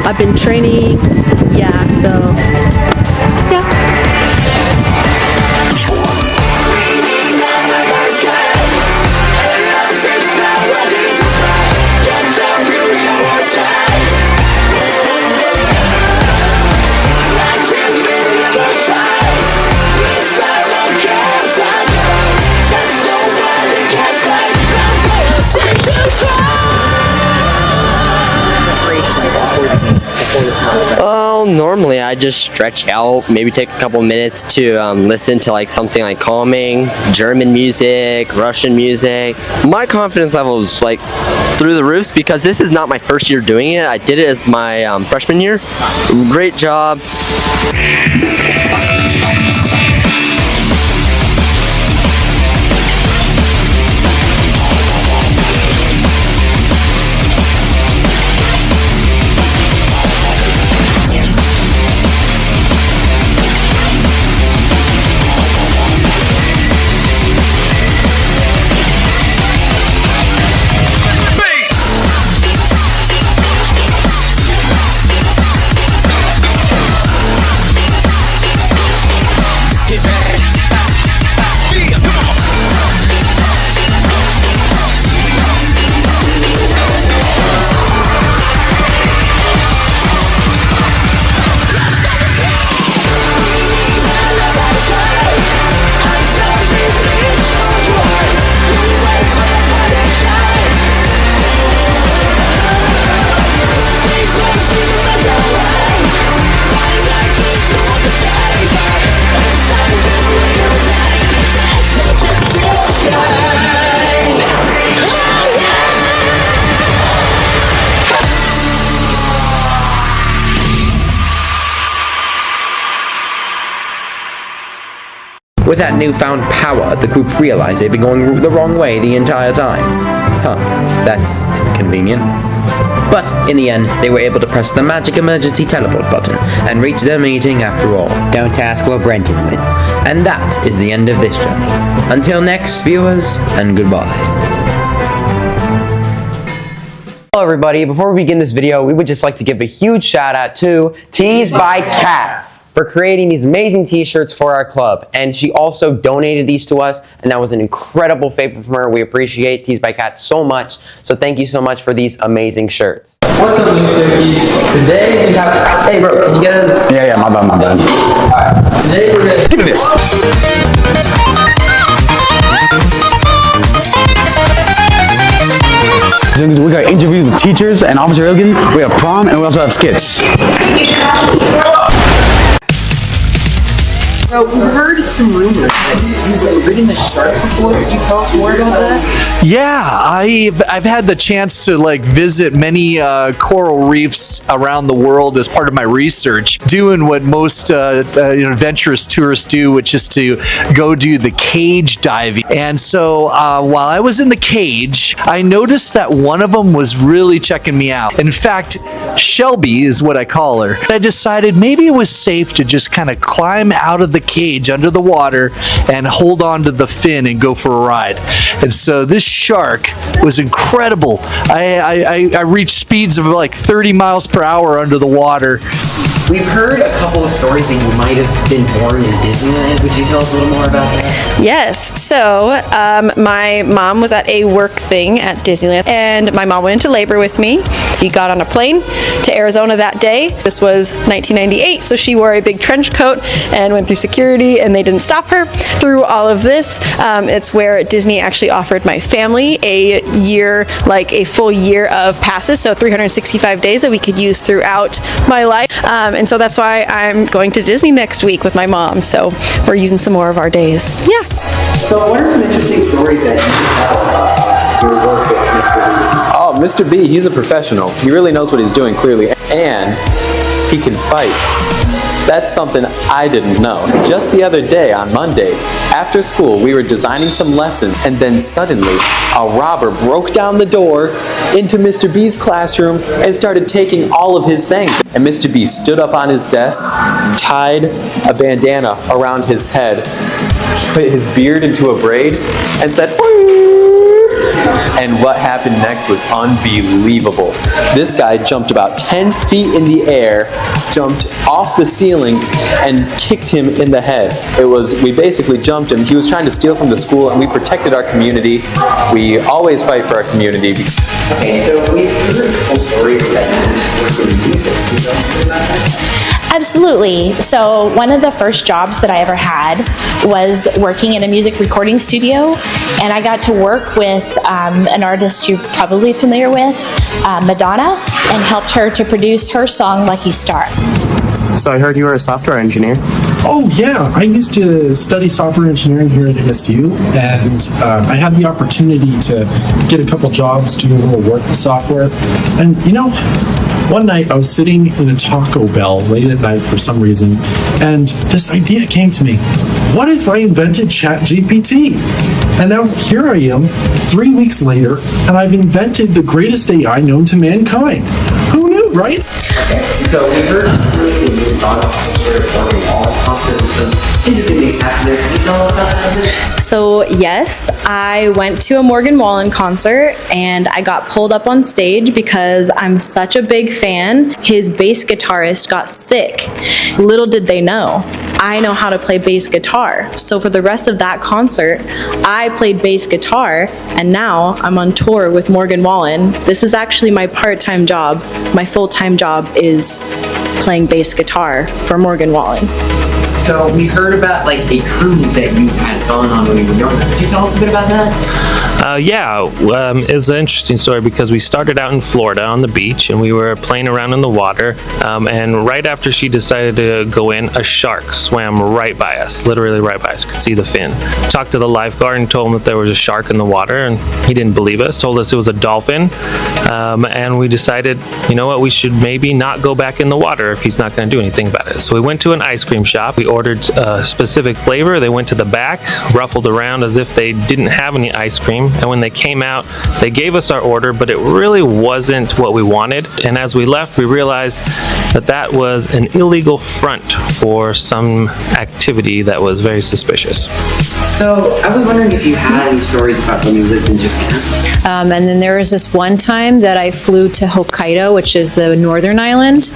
I've been training, so Well, normally I just stretch out, maybe take a couple minutes to listen to something calming, German music, Russian music. My confidence level is through the roofs because this is not my first year doing it. I did it as my freshman year. Great job. With that newfound power, the group realized they'd been going the wrong way the entire time. That's convenient. But in the end, they were able to press the magic emergency teleport button and reach their meeting after all. Don't ask what Brenton went. And that is the end of this journey. Until next, viewers, and goodbye. Hello everybody, before we begin this video, we would just like to give a huge shout out to Tees by Kat for creating these amazing t-shirts for our club. And she also donated these to us, and that was an incredible favor from her. We appreciate Tees by Kat so much, so thank you so much for these amazing shirts. What's up, Junkies? Today we have... Hey bro, can you get us... Yeah, my bad. Alright, today we're gonna... Give me this. Junkies, we got interviews with teachers and Officer Illigan. We have prom and we also have skits. So we heard some rumors that you've ridden a shark before. Could you tell us more about that? Yeah, I've had the chance to like visit many coral reefs around the world as part of my research, doing what most adventurous tourists do, which is to go do the cage diving. And so while I was in the cage, I noticed that one of them was really checking me out. In fact, Shelby is what I call her. I decided maybe it was safe to just kind of climb out of the cage under the water and hold on to the fin and go for a ride. And so this shark was incredible. I reached speeds of like 30 miles per hour under the water. We've heard a couple of stories that you might have been born in Disneyland. Would you tell us a little more about that? Yes. So my mom was at a work thing at Disneyland, and my mom went into labor with me. We got on a plane to Arizona that day. This was 1998, so she wore a big trench coat and went through security, and they didn't stop her. Through all of this, it's where Disney actually offered my family a year, like a full year of passes, so 365 days that we could use throughout my life. And so that's why I'm going to Disney next week with my mom. So we're using some more of our days. Yeah. So what are some interesting stories that you can tell your work with Mr. B? Oh, Mr. B, he's a professional. He really knows what he's doing clearly, and he can fight. That's something I didn't know. Just the other day, on Monday, after school, we were designing some lessons, and then suddenly, a robber broke down the door into Mr. B's classroom and started taking all of his things. And Mr. B stood up on his desk, tied a bandana around his head, put his beard into a braid, and said, and what happened next was unbelievable. This guy jumped about 10 feet in the air, jumped off the ceiling, and kicked him in the head. We basically jumped him. He was trying to steal from the school, and we protected our community. We always fight for our community. Okay, so we've heard a couple stories that you work in music. Can you tell us about that? Absolutely. So one of the first jobs that I ever had was working in a music recording studio, and I got to work with an artist you're probably familiar with, Madonna, and helped her to produce her song Lucky Star. So I heard you were a software engineer. Oh yeah, I used to study software engineering here at ASU, and I had the opportunity to get a couple jobs doing a little work with software. And you know, one night I was sitting in a Taco Bell late at night for some reason, and this idea came to me. What if I invented ChatGPT? And now here I am, 3 weeks later, and I've invented the greatest AI known to mankind. Who knew, right? Okay, so we heard recently that you thought of some sort of Morgan Wallen concert and some interesting things happened there. Can you tell us about that? So yes, I went to a Morgan Wallen concert, and I got pulled up on stage because I'm such a big fan. His bass guitarist got sick. Little did they know, I know how to play bass guitar. So for the rest of that concert, I played bass guitar, and now I'm on tour with Morgan Wallen. This is actually my part-time job. My full-time job is playing bass guitar for Morgan Wallen. So we heard about like a cruise that you had gone on when you were younger. Could you tell us a bit about that? It's an interesting story because we started out in Florida on the beach, and we were playing around in the water, and right after she decided to go in, a shark swam right by us, literally right by us. Could see the fin. Talked to the lifeguard and told him that there was a shark in the water, and he didn't believe us, told us it was a dolphin, and we decided, you know what, we should maybe not go back in the water if he's not going to do anything about it. So we went to an ice cream shop. We ordered a specific flavor. They went to the back, ruffled around as if they didn't have any ice cream, and when they came out, they gave us our order, but it really wasn't what we wanted. And as we left, we realized that that was an illegal front for some activity that was very suspicious. So I was wondering if you had any stories about when you lived in Japan. And then there was this one time that I flew to Hokkaido, which is the northern island,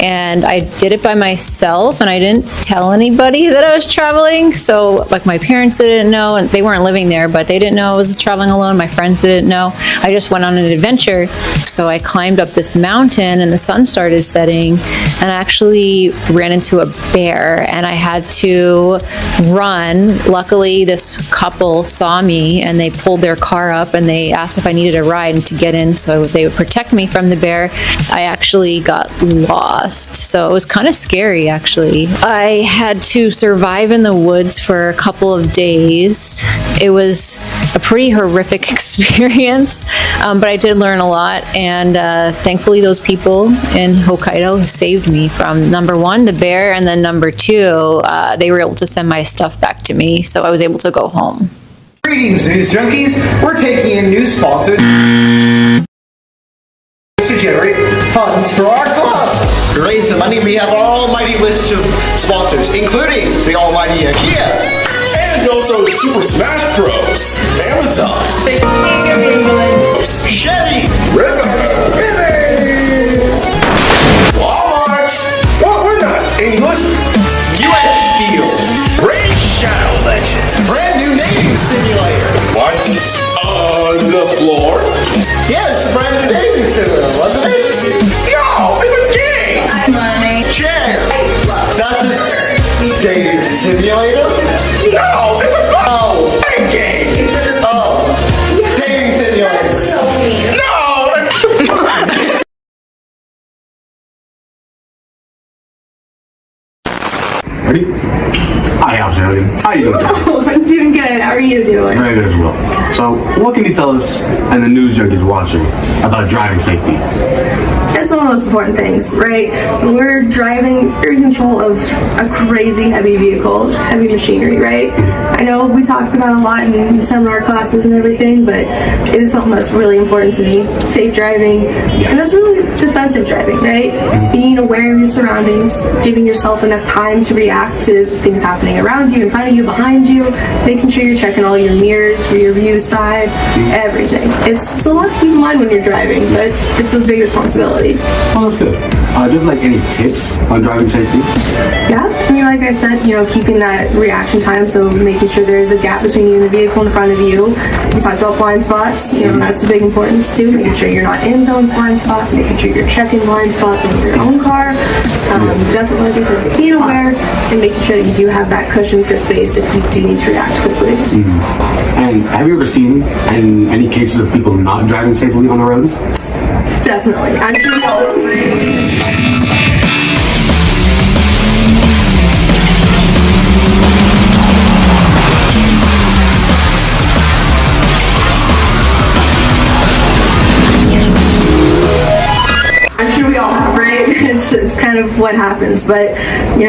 and I did it by myself, and I didn't tell anybody that I was traveling. So like my parents didn't know, and they weren't living there, but they didn't know I was traveling alone. My friends didn't know. I just went on an adventure. So I climbed up this mountain, and the sun started setting, and I actually ran into a bear and I had to run. Luckily, this couple saw me and they pulled their car up and they asked if I needed a ride and to get in so they would protect me from the bear. I actually got lost, so it was kind of scary actually. I had to survive in the woods for a couple of days. It was a pretty horrific experience, but I did learn a lot, and thankfully those people in Hokkaido saved me from number one, the bear, and then number two, they were able to send my stuff back to me, so I was able to go home. Greetings, News Junkies. We're taking in new sponsors to generate funds for our club. To raise the money, we have our almighty list of sponsors, including the almighty IKEA. And also Super Smash Bros. Amazon. Chevy. River. Walmart. Well, we're not English. US Steel. Great Shadow Legend. Brand new naming simulator. What? On the floor? Yes, brand new naming simulator, wasn't it? No, it's a game. Money. Chair. That's a dating simulator? No, it's a game. Oh, dating simulator. No. Ready? Hi, Alfred. How you doing? Oh, I'm doing good. How are you doing? Very good as well. So, what can you tell us and the news junkies watching about driving safety? That's one of the most important things, right? When we're driving, you're in control of a crazy heavy vehicle, heavy machinery, right? I know we talked about a lot in seminar classes and everything, but it is something that's really important to me. Safe driving, and that's really defensive driving, right? Being aware of your surroundings, giving yourself enough time to react to things happening around you, in front of you, behind you, making sure you're checking all your mirrors, rear view, side, everything. It's a lot to keep in mind when you're driving, but it's a big responsibility. Oh, that's good. Do you have like any tips on driving safety? Yeah, I mean, like I said, keeping that reaction time, so making sure there's a gap between you and the vehicle in front of you. We talked about blind spots, that's a big importance too, making sure you're not in someone's blind spot, making sure you're checking blind spots in your own car. Definitely, like I said, being aware and making sure that you do have that cushion for space if you do need to react quickly. And have you ever seen any cases of people not driving safely on the road? Definitely. I'm sure we all have, right? It's kind of what happens, but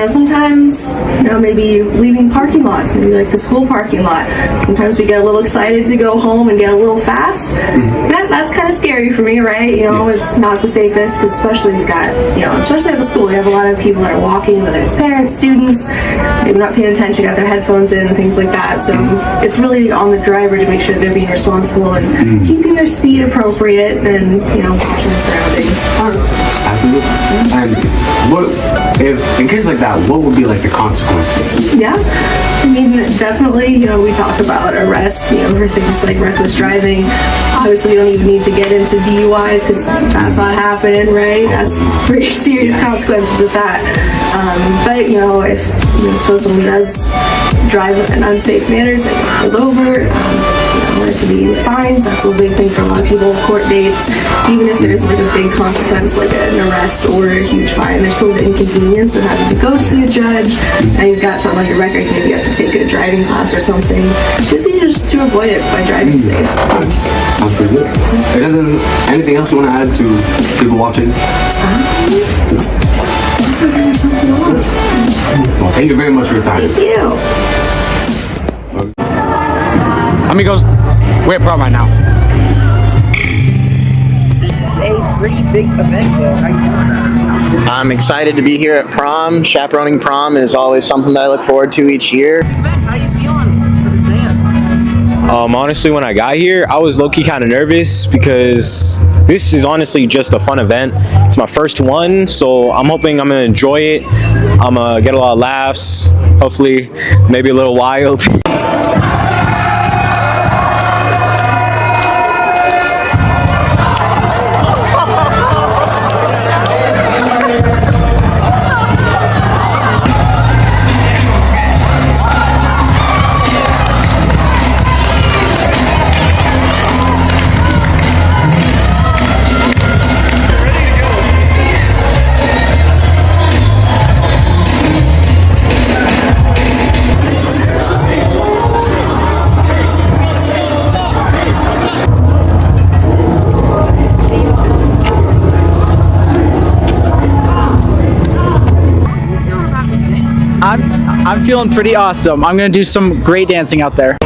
sometimes maybe leaving parking lots, maybe like the school parking lot, sometimes we get a little excited to go home and get a little fast. That's kind of scary for me, right? It's not the safest, because especially we got especially at the school, we have a lot of people that are walking, whether it's parents, students, maybe not paying attention, got their headphones in and things like that. So it's really on the driver to make sure they're being responsible and keeping their speed appropriate and watching their surroundings. Absolutely. And what if, in cases like that, what would be like the consequences? Yeah, I mean, definitely, we talk about arrests, for things like reckless driving. Obviously, we don't even need to get into DUIs because that's not happening, right? That's pretty serious consequences of that. But, if suppose someone does drive in unsafe manners, they get pulled over. It could be fines. That's a big thing for a lot of people. Court dates, even if there's like a big consequence, like an arrest or a huge fine, there's still the inconvenience of having to go see a judge, and you've got something on your record. Maybe you have to take a driving class or something. It's easier just to avoid it by driving safe. Sounds pretty good. And then anything else you want to add to people watching? Well, thank you very much for your time. Thank you. Amigos, we're at prom right now. A pretty big event, so how you doing? I'm excited to be here at prom. Chaperoning prom is always something that I look forward to each year. How you feeling for this dance? Honestly, when I got here, I was low-key kind of nervous because this is honestly just a fun event. It's my first one, so I'm hoping I'm gonna enjoy it. I'm gonna get a lot of laughs, hopefully, maybe a little wild. feeling pretty awesome. I'm gonna do some great dancing out there.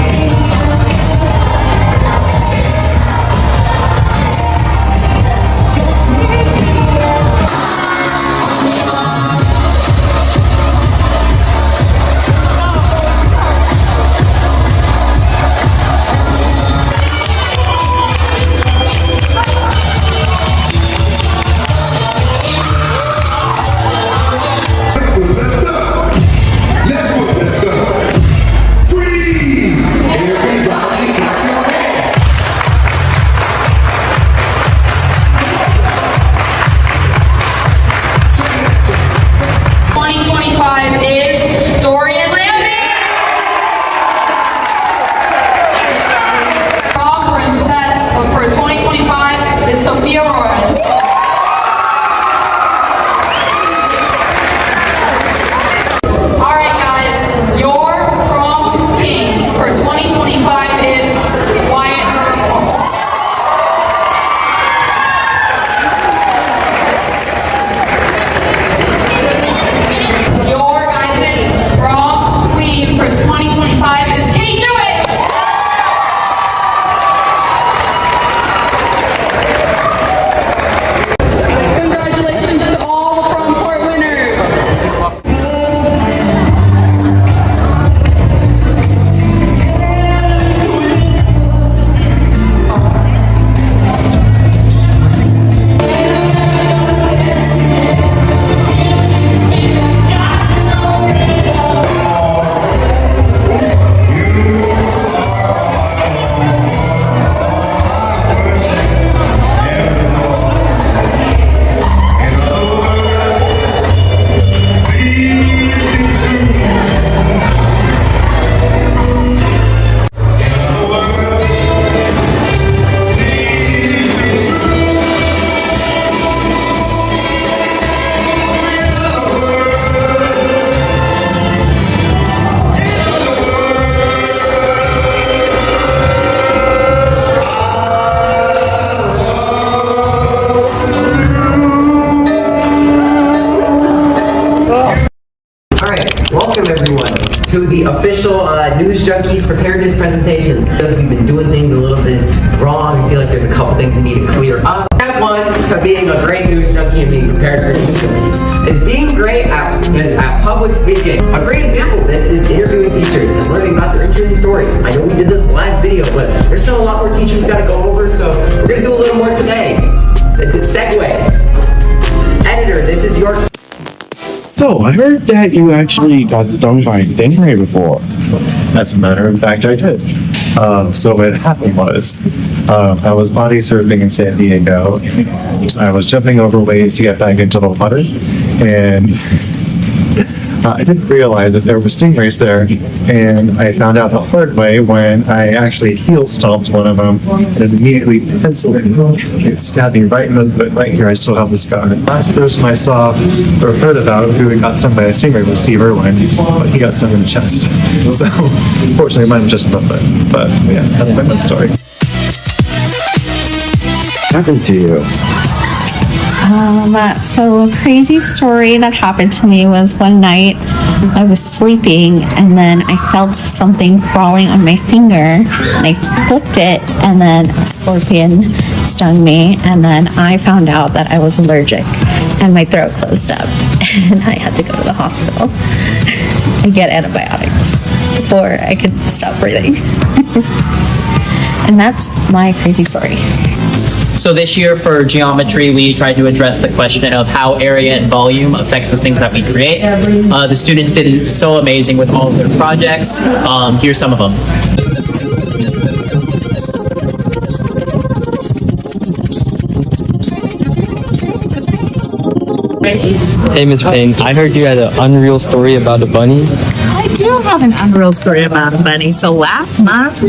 Welcome everyone to the official News Junkies preparedness presentation. Because we've been doing things a little bit wrong, I feel like there's a couple things we need to clear up. Step one to being a great news junkie and being prepared for news junkies is being great at public speaking. A great example of this is interviewing teachers and learning about their interesting stories. I know we did this last video, but there's still a lot more teachers we gotta go over, so we're gonna do a little more today. It's a segue. Editor, this is your... So, I heard that you actually got stung by a stingray before. As a matter of fact, I did. So what happened was, I was body surfing in San Diego. I was jumping over waves to get back into the water, and I didn't realize that there were stingrays there, and I found out the hard way when I actually heel stomped one of them and immediately penciled it. It stabbed me right in the foot, right here. I still have the scar. The last person I saw or heard about who got stung by a stingray was Steve Irwin, but he got stung in the chest. So, unfortunately, mine was just in the foot. But yeah, that's my fun story. What happened to you? So a crazy story that happened to me was one night I was sleeping and then I felt something crawling on my finger and I flicked it and then a scorpion stung me and then I found out that I was allergic and my throat closed up and I had to go to the hospital and get antibiotics before I could stop breathing. And that's my crazy story. So this year for geometry, we tried to address the question of how area and volume affects the things that we create. The students did so amazing with all of their projects. Here's some of them. Hey, Ms. Payne, I heard you had an unreal story about a bunny. I do have an unreal story about a bunny. So last month,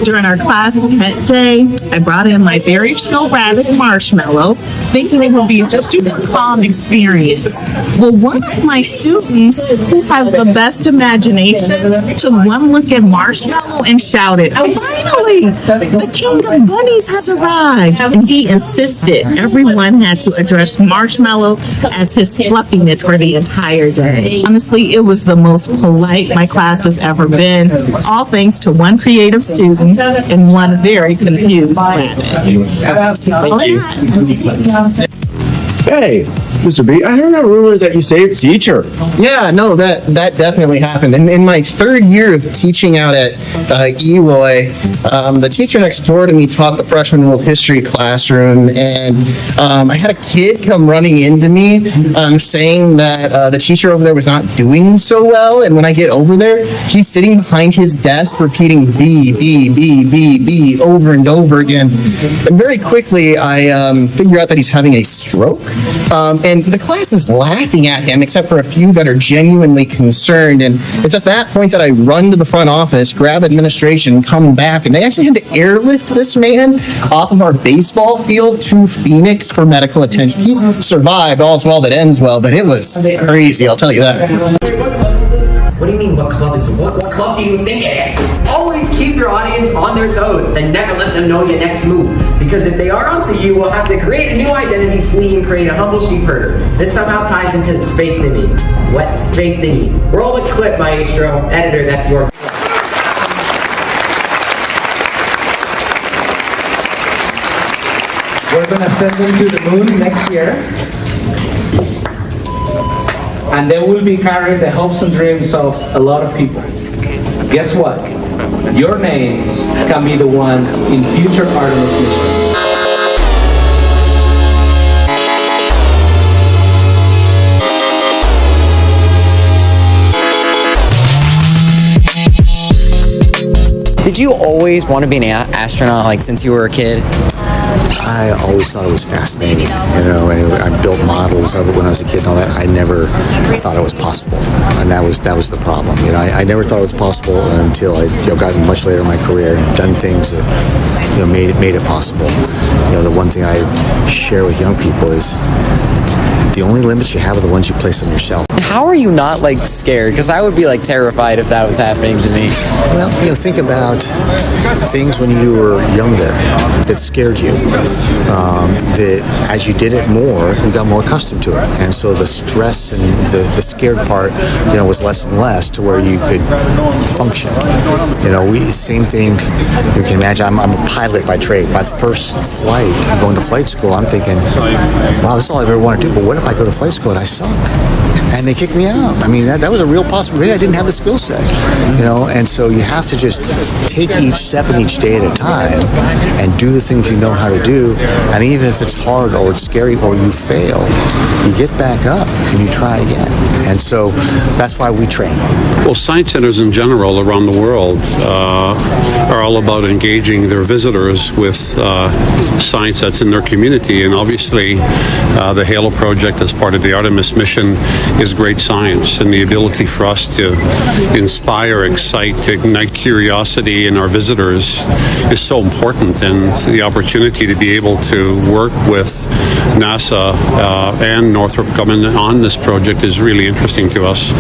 during our class pet day, I brought in my very chill rabbit Marshmallow, thinking it would be a super calm experience. Well, one of my students who has the best imagination took one look at Marshmallow and shouted, "Finally, the king of bunnies has arrived!" And he insisted everyone had to address Marshmallow as his fluffiness for the entire day. Honestly, it was the most polite like my class has ever been, all thanks to one creative student and one very confused rabbit. Hey, Mr. B, I heard a rumor that you saved a teacher. Yeah, no, that definitely happened. In my third year of teaching out at Eloy, the teacher next door to me taught the freshman world history classroom, and I had a kid come running into me saying that the teacher over there was not doing so well, and when I get over there, he's sitting behind his desk repeating B, B, B, B, B over and over again. And very quickly, I figure out that he's having a stroke. And the class is laughing at him, except for a few that are genuinely concerned. And it's at that point that I run to the front office, grab administration, come back, and they actually had to airlift this man off of our baseball field to Phoenix for medical attention. He survived, all's well that ends well, but it was crazy, I'll tell you that. What do you mean, what club is what club do you think it is? Always keep your audience on their toes and never let them know your next move. Because if they are onto you, we'll have to create a new identity, flee, and create a humble sheep herder. This somehow ties into the space thingy. What space thingy? Roll the clip, maestro. Editor, that's your... We're gonna send them to the moon next year. And they will be carrying the hopes and dreams of a lot of people. Guess what? Your names can be the ones in future Artemis missions. Did you always want to be an astronaut, like since you were a kid? I always thought it was fascinating, you know, and I built models of it when I was a kid and all that. I never thought it was possible, and that was the problem. You know, I never thought it was possible until I got much later in my career and done things that made it possible. You know, the one thing I share with young people is the only limits you have are the ones you place on yourself. How are you not like scared? Because I would be like terrified if that was happening to me. Well, think about things when you were younger that scared you. That as you did it more, you got more accustomed to it, and so the stress and the scared part, was less and less to where you could function. Same thing. You can imagine. I'm a pilot by trade. My first flight, going to flight school, I'm thinking, wow, this is all I ever want to do. But what if I go to flight school and I suck? And they kicked me out. I mean, that was a real possibility. I didn't have the skill set, and so you have to just take each step and each day at a time and do the things you know how to do. And even if it's hard or it's scary or you fail, you get back up and you try again. And so that's why we train. Well, science centers in general around the world are all about engaging their visitors with science that's in their community. And obviously, the HALO project as part of the Artemis mission is great science, and the ability for us to inspire, excite, ignite curiosity in our visitors is so important. And the opportunity to be able to work with NASA and Northrop Grumman on this project is really interesting to us.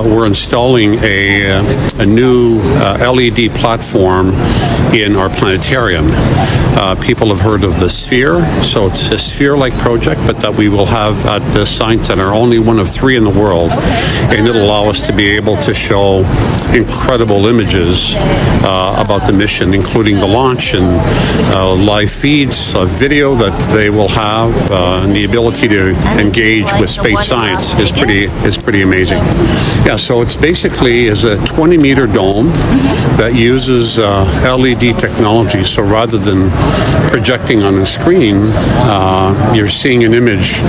We're installing a new LED platform in our planetarium. People have heard of the Sphere, so it's a sphere-like project, but that we will have at the Science Center, only one of 3 in the world, and it'll allow us to be able to show incredible images about the mission, including the launch and live feeds, a video that they will have, and the ability to engage with space science is pretty amazing. Yeah, so it's basically is a 20-meter dome that uses LED technology. So rather than projecting on a screen, you're seeing an image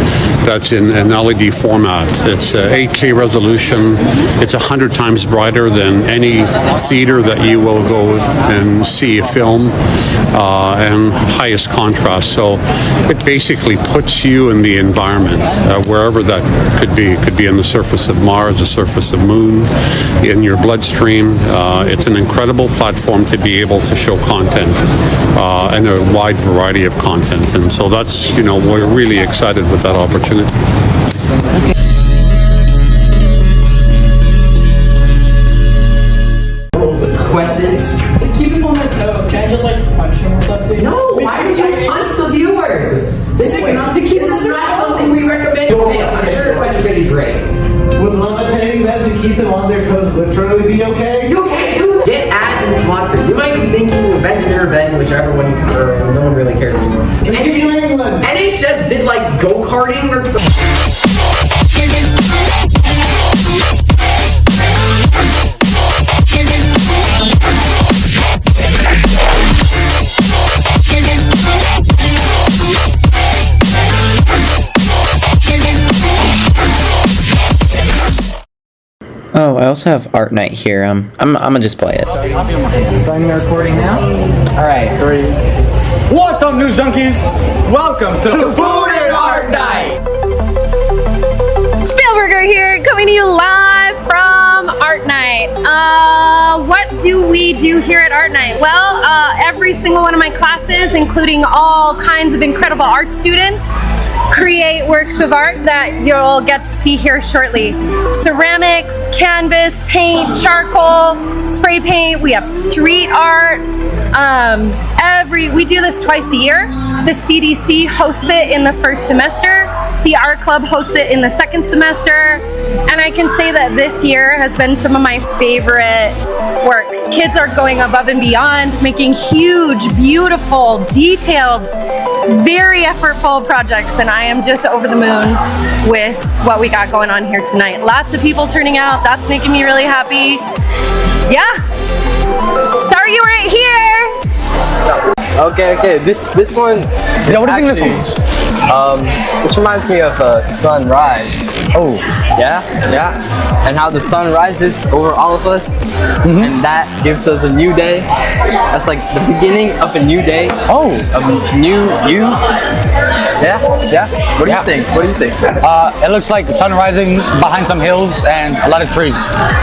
that's in an LED format. It's 8K resolution. It's 100 times brighter than any theater that you will go and see a film, and highest contrast. So it basically puts you in the environment, wherever that could be. It could be on the surface of Mars, the surface of Moon, in your bloodstream. It's an incredible platform to be able to show content, and a wide variety of content. And so that's, we're really excited with that opportunity. Questions? To keep them on their toes, can I just punch them or something? No, why would you punch the viewers? This is not something we recommend. I'm sure the question's gonna be great. With levitating that them to keep them on their toes literally be okay? You can't do that. Get ads and sponsor. You might be thinking Revenge and Revenge, whichever one you prefer. No one really cares anymore. New England. NHS did like go-karting or... Oh, I also have art night here. I'm gonna just play it. Starting the recording now. All right, 3. What's up, News Junkies? Welcome to Food and Art Night. Spielberger here, coming to you live from Art Night. What do we do here at Art Night? Well, every single one of my classes, including all kinds of incredible art students, create works of art that you'll get to see here shortly. Ceramics, canvas, paint, charcoal, spray paint. We have street art. We do this twice a year. The CDC hosts it in the first semester. The art club hosts it in the second semester. And I can say that this year has been some of my favorite works. Kids are going above and beyond, making huge, beautiful, detailed, very effortful projects, and I am just over the moon with what we got going on here tonight. Lots of people turning out. That's making me really happy. Yeah. Sorry you weren't here. Okay. This one. Yeah, what do you think this one is? This reminds me of sunrise. Oh. Yeah. And how the sun rises over all of us, and that gives us a new day. That's like the beginning of a new day. Oh. A new you. Yeah. What do you think? What do you think? It looks like the sun rising behind some hills and a lot of trees.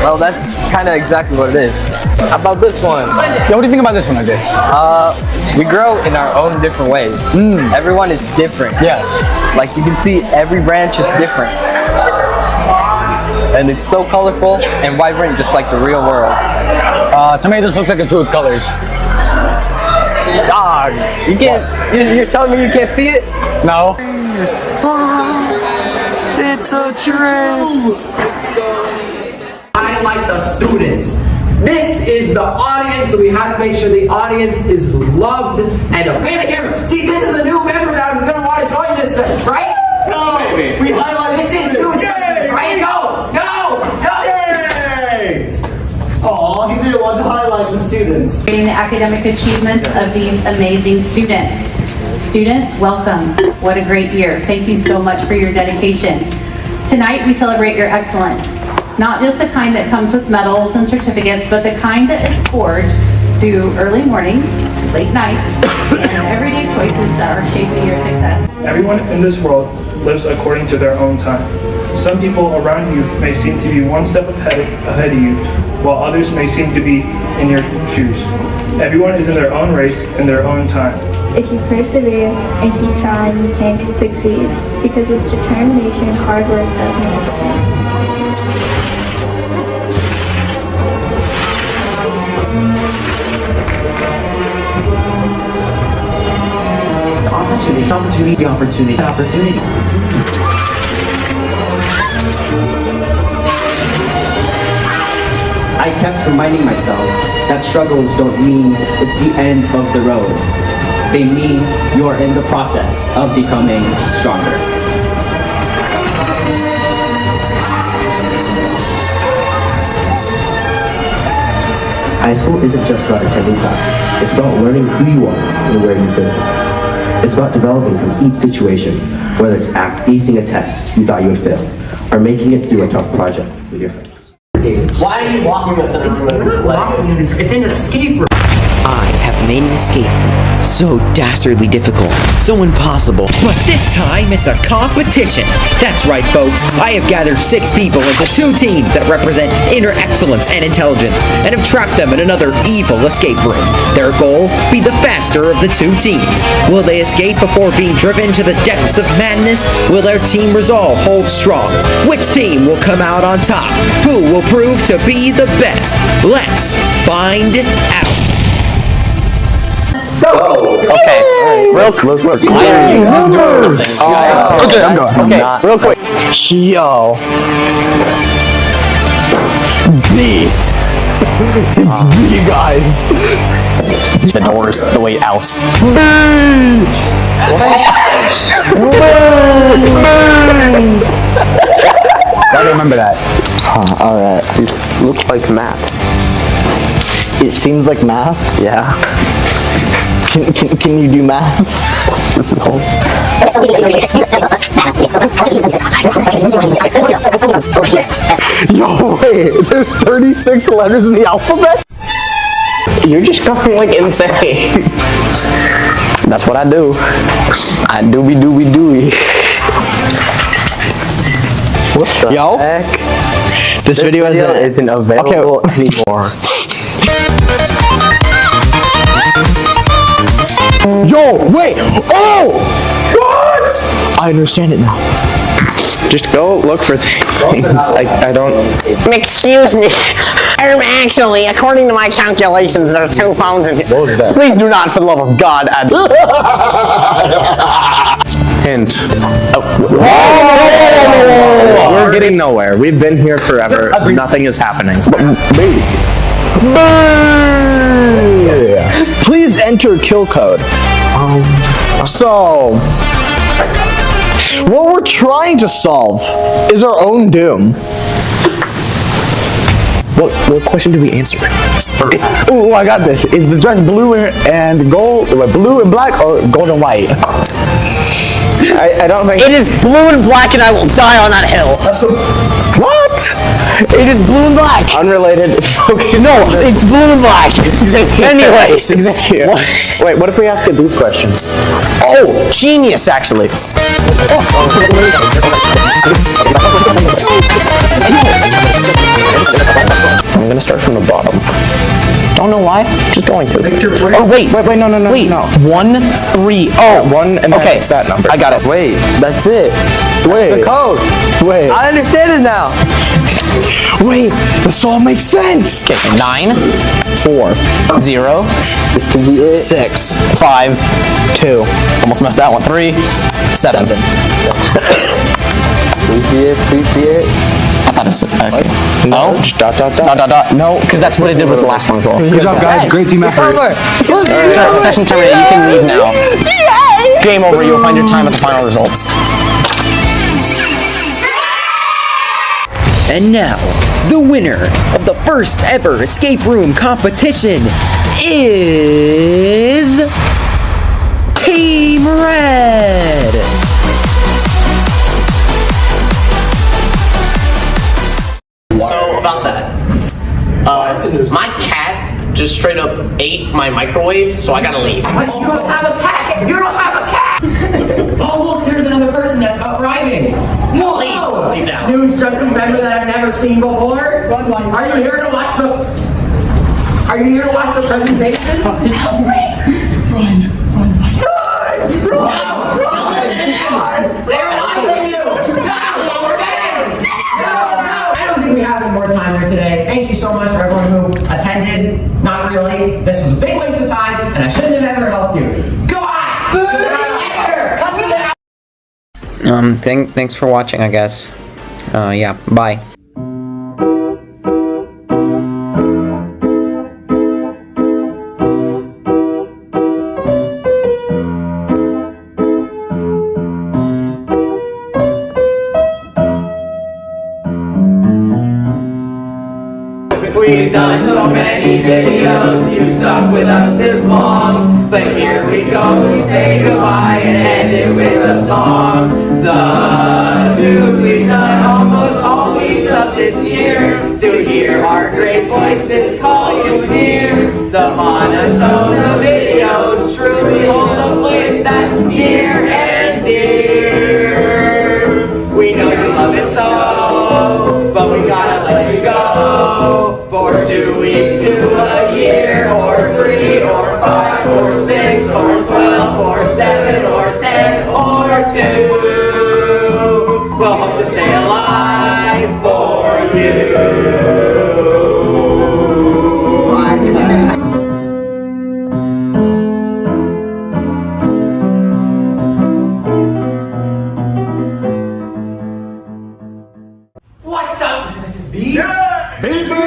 Well, that's kind of exactly what it is. How about this one? Yeah, what do you think about this one I did? We grow in our own different ways. Everyone is different. Yes. Like you can see every branch is different. And it's so colorful and vibrant, just like the real world. To me, this looks like a true colors. Dog, you can't, you're telling me you can't see it? No. It's a tree. I like the students. This is the audience, so we have to make sure the audience is loved and pay the camera. See, this is a new member that is going to want to join this, right? No, we highlight this is new, right? No. Yay! Aw, he didn't want to highlight the students. The academic achievements of these amazing students. Students, welcome. What a great year. Thank you so much for your dedication. Tonight we celebrate your excellence. Not just the kind that comes with medals and certificates, but the kind that is forged through early mornings, late nights, and everyday choices that are shaping your success. Everyone in this world lives according to their own time. Some people around you may seem to be one step ahead of you, while others may seem to be in your shoes. Everyone is in their own race in their own time. If you persevere and keep trying, you can succeed, because with determination, hard work does make a difference. Opportunity. I kept reminding myself that struggles don't mean it's the end of the road. They mean you're in the process of becoming stronger. High school isn't just about attending classes. It's about learning who you are and where you fit. It's about developing from each situation, whether it's acing a test you thought you would fail, or making it through a tough project with your friends. Why are you walking with something from It's an escape room. I have made an escape so dastardly difficult, so impossible. But this time, it's a competition. That's right, folks. I have gathered 6 people into 2 teams that represent inner excellence and intelligence, and have trapped them in another evil escape room. Their goal? Be the faster of the 2 teams. Will they escape before being driven to the depths of madness? Will their team resolve hold strong? Which team will come out on top? Who will prove to be the best? Let's find out. Okay, real quick. Okay, I'm going. Okay, real quick. Yo. B. It's B, guys. The door's the way out. I don't remember that. Alright. These look like math. It seems like math? Yeah. Can you do math? No. Yo, wait, there's 36 letters in the alphabet? You're just going like insane. That's what I do. I dooby. What the heck? This video isn't available anymore. Yo, wait! Oh! What? I understand it now. Just go look for things. I don't... Excuse me. Actually, according to my calculations, there are 2 phones in here. What was that? Please do not, for the love of God, add... Hint. Oh. We're getting nowhere. We've been here forever. Nothing is happening. Please enter kill code. So, what we're trying to solve is our own doom. What question did we answer? Oh, I got this. Is the dress blue and gold, blue and black, or gold and white? I don't think... It is blue and black and I will die on that hill. What? It is blue and black. Unrelated. Okay. No, it's blue and black. Anyways. Wait, what if we ask it these questions? Oh, genius, actually. I'm gonna start from the bottom. Don't know why, just going to. Oh, wait, no. Wait, 1, 3, oh. 1 and then okay. It's that number. I got it. Wait, that's it. Wait. That's the code. Wait. I understand it now. Wait, this all makes sense. Okay, so 9, 4, 0. This could be it. 6, 5, 2. Almost messed that one. 3, 7. Please be it. Please be it. I thought it said, okay. No, just dot. No, because that's what it did with the last one as well. Good job, guys. Great team effort. It's over. Session terminated. You can leave now. Yay! Game over. You'll find your time at the final results. And now, the winner of the first ever escape room competition is Team Red. So about that, my cat just straight up ate my microwave, so I gotta leave. You don't have a cat! You don't have a cat! Oh look, there's another person that's arriving! No! Leave now. News Junkies member that I've never seen before? Are you here to watch the... Are you here to watch the presentation? Run! They're watching you! I don't think we have any more time here today. Thank you so much for everyone who attended. Not really. This was a big waste of time, and I shouldn't have ever helped you. Goodbye! Cut to the... Thanks for watching, I guess. Yeah, bye. We've done so many videos, you stuck with us this long. But here we go, we say goodbye and end it with a song. The news we've done almost all weeks of this year. To hear our great voices call you near. The monotone of videos truly hold a place that's near and dear. We know you love it so, but we gotta let you go. For 2 weeks to a year, or 3, or 5, or 6, or 12, or 7, or 10, or 2. We'll hope to stay alive for you. What's up? Yeah! Baby!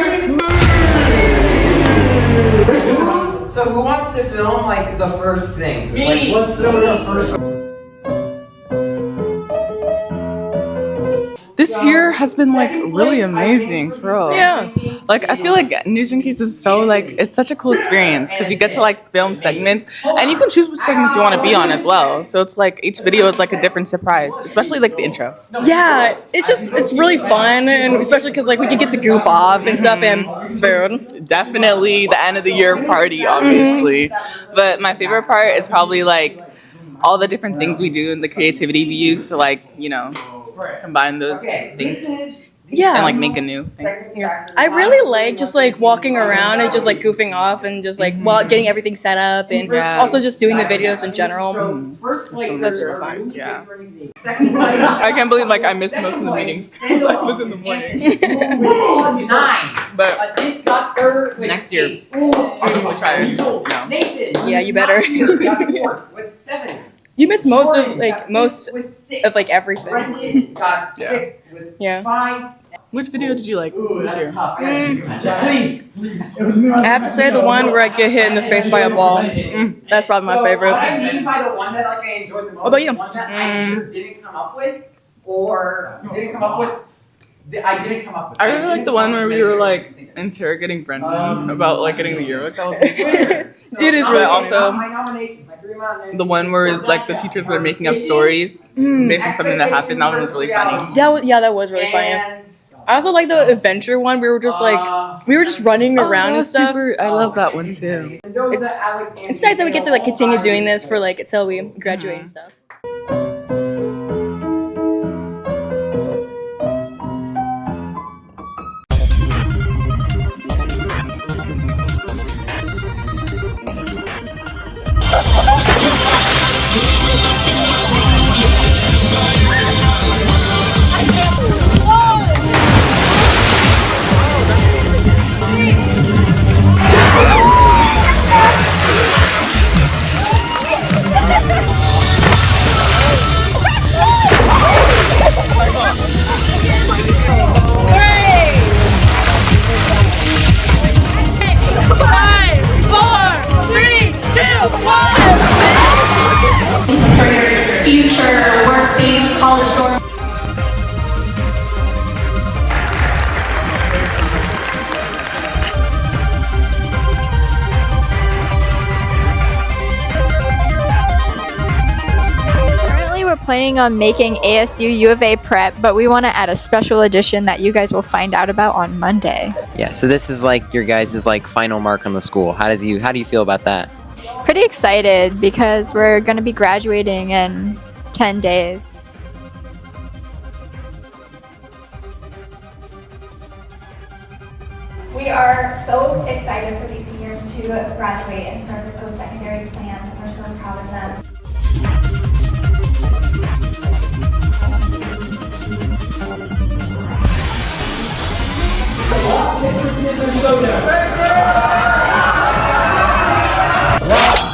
This year has been like really amazing, bro. Yeah. Like I feel like News Junkies is so like it's such a cool experience because you get to like film segments and you can choose which segments you want to be on as well. So it's like each video is like a different surprise, especially like the intros. Yeah, it's really fun, and especially because like we can get to goof off and stuff and food. Definitely the end of the year party, obviously. But my favorite part is probably like all the different things we do and the creativity we use to like, you know, combine those things. Yeah. And like make a new thing. Yeah. I really like just like walking around and just like goofing off and just like getting everything set up and also just doing the videos in general. That's really fun. Yeah. I can't believe like I missed most of the meetings because I was in the morning. But next year, I'll definitely try it. Yeah, you better. You missed most of like everything. Yeah. Which video did you like this year? I have to say the one where I get hit in the face by a ball. That's probably my favorite. What I mean by the one that like I enjoyed the most. What about you? The one that I either didn't come up with or didn't come up with. I didn't come up with. I really like the one where we were like interrogating Brendan about like getting the yearbook. That was it is really also my nomination, my 3 nominations. the one where like the teachers were making up stories based on something that happened. That one was really funny. That was really funny. I also like the adventure one. We were just running around and stuff. I love that one too. It's nice that we get to like continue doing this for like until we graduate and stuff. For your future workspace, college dorm. Currently, we're planning on making ASU U of A prep, but we want to add a special edition that you guys will find out about on Monday. Yeah, so this is like your guys' like final mark on the school. How do you feel about that? Pretty excited because we're going to be graduating in 10 days. We are so excited for these seniors to graduate and start their post-secondary plans, and we're so proud of them.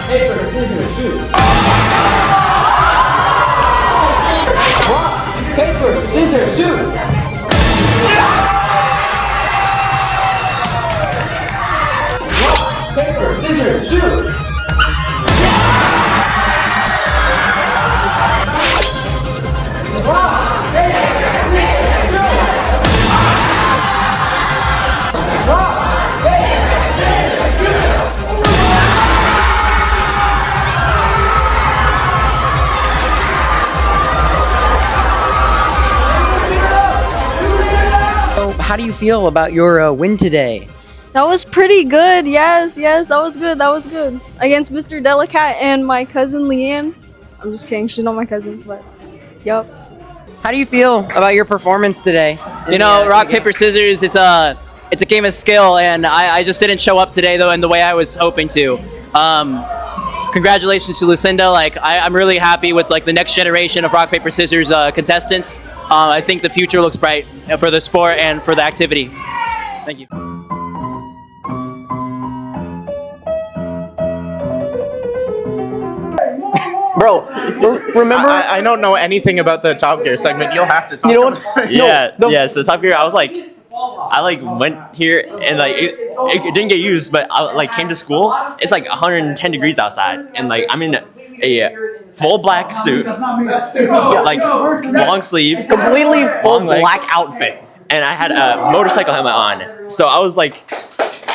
Paper, scissors, shoot. Rock, paper, scissors, shoot. Rock, paper, scissors, shoot. Rock, paper, scissors, shoot. Rock, paper, scissors, shoot. So how do you feel about your win today? That was pretty good. Yes, that was good. That was good. Against Mr. Delicat and my cousin Leanne. I'm just kidding. She's not my cousin, but yup. How do you feel about your performance today? You know, rock, paper, scissors, it's a game of skill, and I just didn't show up today, though, in the way I was hoping to. Congratulations to Lucinda. Like, I'm really happy with, like, the next generation of rock, paper, scissors contestants. I think the future looks bright for the sport and for the activity. Thank you. Bro, remember? I don't know anything about the Top Gear segment. You'll have to talk. You know what? Yeah, so Top Gear, I went here and it didn't get used, but I came to school. It's like 110 degrees outside, and I'm in a full black suit, like long sleeve, Completely full long legs, black outfit. and I had a motorcycle helmet on. So I was like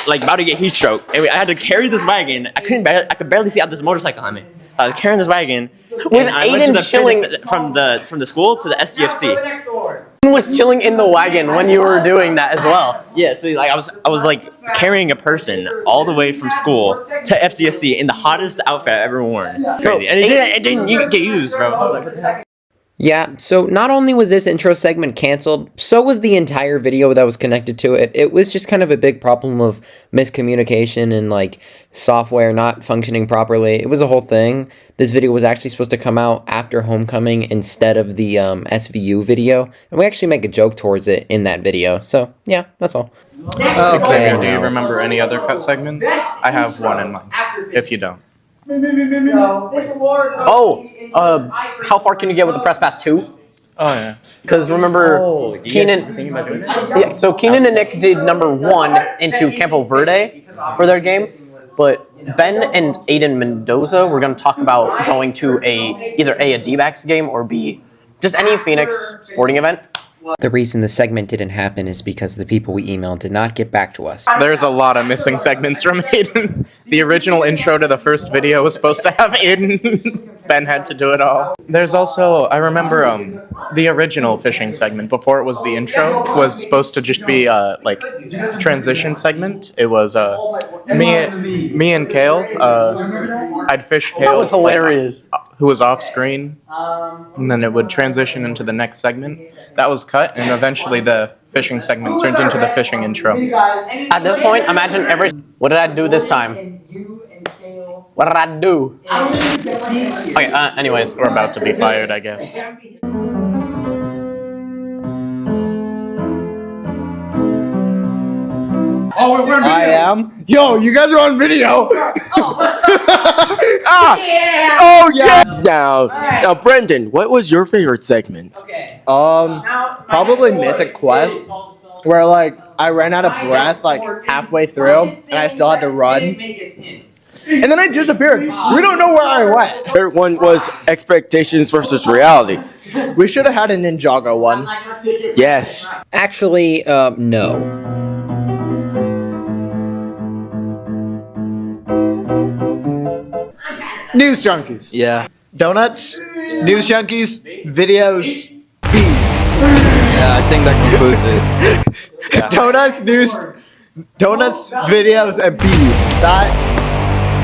about to get heat stroke, and I had to carry this wagon. I could barely see out this motorcycle helmet. I was carrying this wagon, and I went to the fitness, from the school to the SDFC. Aiden was chilling in the wagon when you were doing that as well. Yeah, so like I was like carrying a person all the way from school to FDFC in the hottest outfit I've ever worn. Crazy, and it didn't get used, bro. Yeah, so not only was this intro segment canceled, so was the entire video that was connected to it. It was just kind of a big problem of miscommunication and like software not functioning properly. It was a whole thing. This video was actually supposed to come out after homecoming instead of the SVU video, and we actually make a joke towards it in that video. So yeah, that's all. Xavier, do you remember any other cut segments? I have one in mind, if you don't. How far can you get with the press pass 2? Oh yeah. Because remember, Keenan. Yeah, so Keenan and Nick did number 1 into Campo Verde for their game, but Ben and Aiden Mendoza were going to talk about going to either a D-backs game or B, just any Phoenix sporting event. The reason the segment didn't happen is because the people we emailed did not get back to us. There's a lot of missing segments from Aiden. The original intro to the first video was supposed to have Aiden. Ben had to do it all. There's also, I remember the original fishing segment, before it was the intro, was supposed to just be like transition segment. It was me and Kale. I'd fish Kale. That was hilarious. Who was off screen, and then it would transition into the next segment. That was cut, and eventually the fishing segment turned into the fishing intro. At this point, imagine what did I do this time? What did I do? Okay, anyways. We're about to be fired, I guess. Oh, we're on video. I am. Yo, you guys are on video. Oh yeah. Now, Brendan, what was your favorite segment? Probably Mythic Quest, where like I ran out of breath like halfway through, and I still had to run. And then I disappeared. We don't know where I went. Third one was expectations versus reality. We should have had a Ninjago one. Yes. Actually, no. News Junkies. Yeah. Donuts, News Junkies, videos, B. Yeah, I think that concludes it. Yeah. Donuts, videos, and B.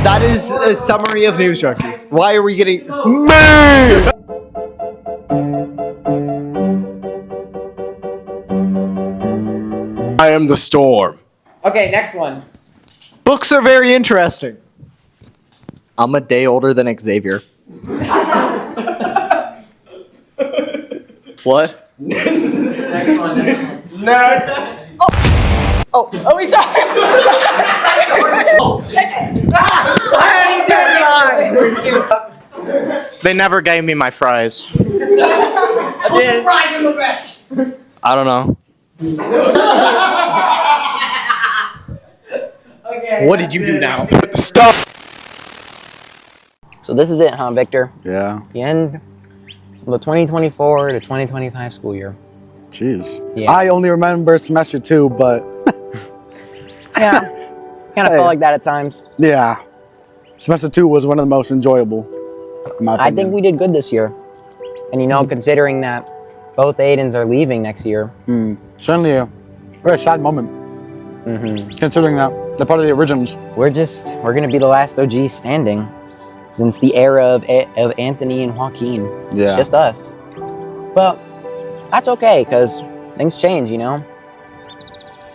That is a summary of News Junkies. Why are we getting me? I am the storm. Okay, next one. Books are very interesting. I'm a day older than Xavier. What? Next one. Next. Oh, he's sorry. They never gave me my fries. I don't know. What did you do now? Stop. So this is it, huh, Victor? Yeah. The end of the 2024 to 2025 school year. Jeez. Yeah. I only remember semester 2, but yeah, kind of felt like that at times. Yeah. Semester 2 was one of the most enjoyable, in my opinion. I think we did good this year. And you know, considering that both Aidens are leaving next year. Certainly a very sad moment. Considering that they're part of the originals. We're going to be the last OG standing since the era of Anthony and Joaquin. It's Yeah. just us. But that's okay, because things change, you know?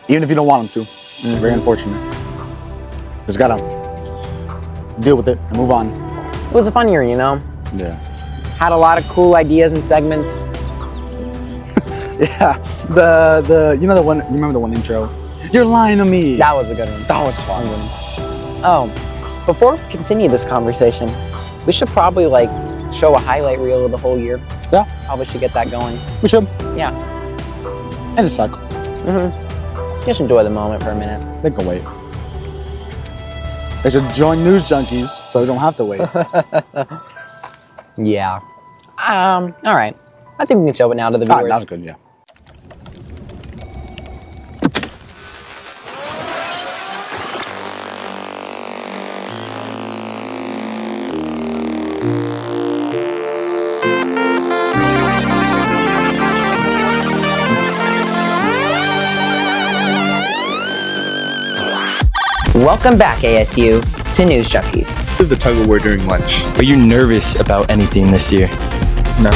Even if you don't want them to. It's very unfortunate. Just gotta deal with it and move on. It was a fun year, you know? Yeah. Had a lot of cool ideas and segments. Yeah. You know the one, you remember the one intro? You're lying to me. That was a good one. That was fun. Oh, before we continue this conversation, we should probably like show a highlight reel of the whole year. Yeah. Probably should get that going. We should. Yeah. And a cycle. Just enjoy the moment for a minute. They can wait. They should join News Junkies so they don't have to wait. Yeah. All right. I think we can show it now to the viewers. That was good, yeah. Welcome back, ASU, to News Junkies. The tug of war during lunch. Are you nervous about anything this year? No.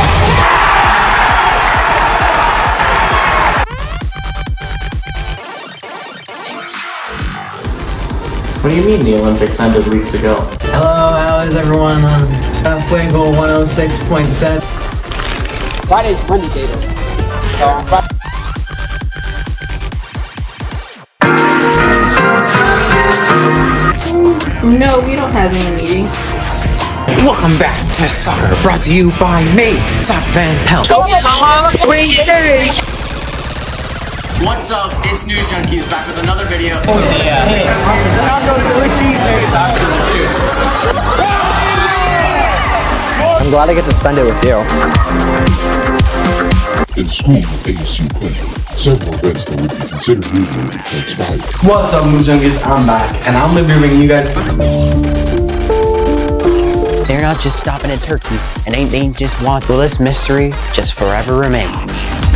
What do you mean the Olympics ended weeks ago? Hello, how is everyone on Fuego 106.7? Friday's Monday day though. No, we don't have any meetings. Welcome back to Soccer, brought to you by me, Sock Van Pelt. What's up? It's News Junkies back with another video. I'm glad I get to spend it with you. In school with ASU pleasure, several events that would be considered newsworthy transpired. What's up, News Junkies? I'm back, and I'm gonna be bringing you guys. They're not just stopping at turkeys, and they just want. Will this mystery just forever remain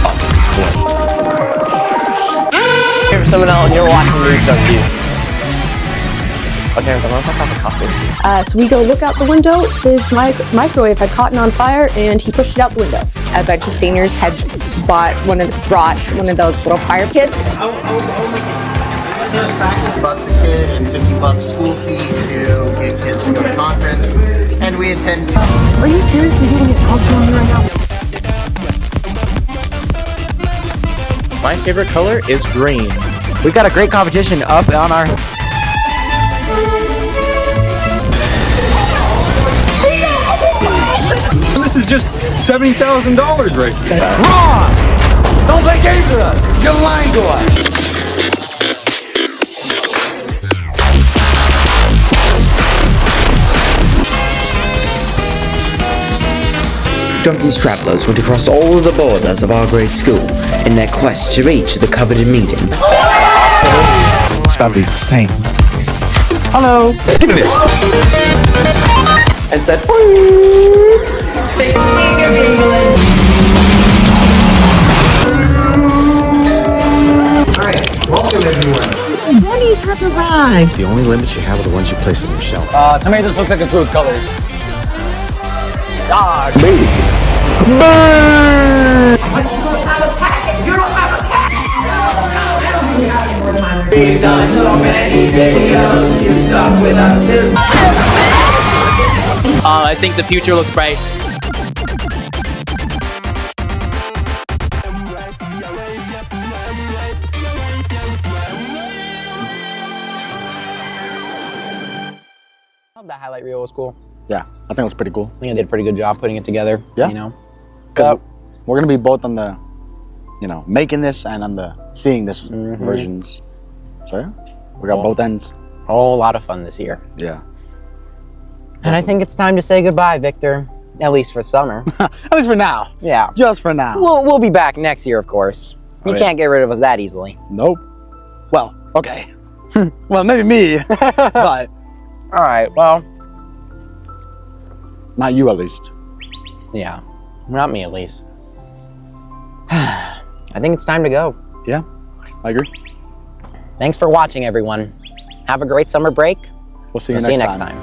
unexplained? If someone else, you're watching News Junkies. Okay, I'm gonna have a coffee. So we go look out the window. His microwave had caught on fire, and he pushed it out the window. A bunch of seniors had brought one of those little fire pits. $50 a kid and $50 school fee to get kids to go to conference, and we intend to. Are you seriously doing it talk on me right now? My favorite color is green. We got a great competition up on our. This is just $70,000 right there. Wrong! Don't play games with us! You're lying to us! Junkies travelers went across all of the borders of our great school in their quest to reach the coveted meeting. It's about to be insane. Hello. Give me this. And said, Alright, welcome everyone. Denny's has arrived. The only limits you have are the ones you place on your shelf. Tomatoes looks like improved colors. Dog. Baby. We've done so many videos, you stuck with us this I think the future looks bright. That highlight reel was cool. Yeah, I think it was pretty cool. I think I did a pretty good job putting it together. Yeah. You know? Because we're going to be both on the, making this and on the seeing this versions. So yeah, we got both ends. A whole lot of fun this year. Yeah. And I think it's time to say goodbye, Victor. At least for summer. At least for now. Yeah. Just for now. We'll be back next year, of course. You yeah. can't get rid of us that easily. Nope. Well, okay. Well, maybe me, but. All right, well. Not you, at least. Yeah, not me, at least. I think it's time to go. Yeah, I agree. Thanks for watching, everyone. Have a great summer break. We'll see you next time.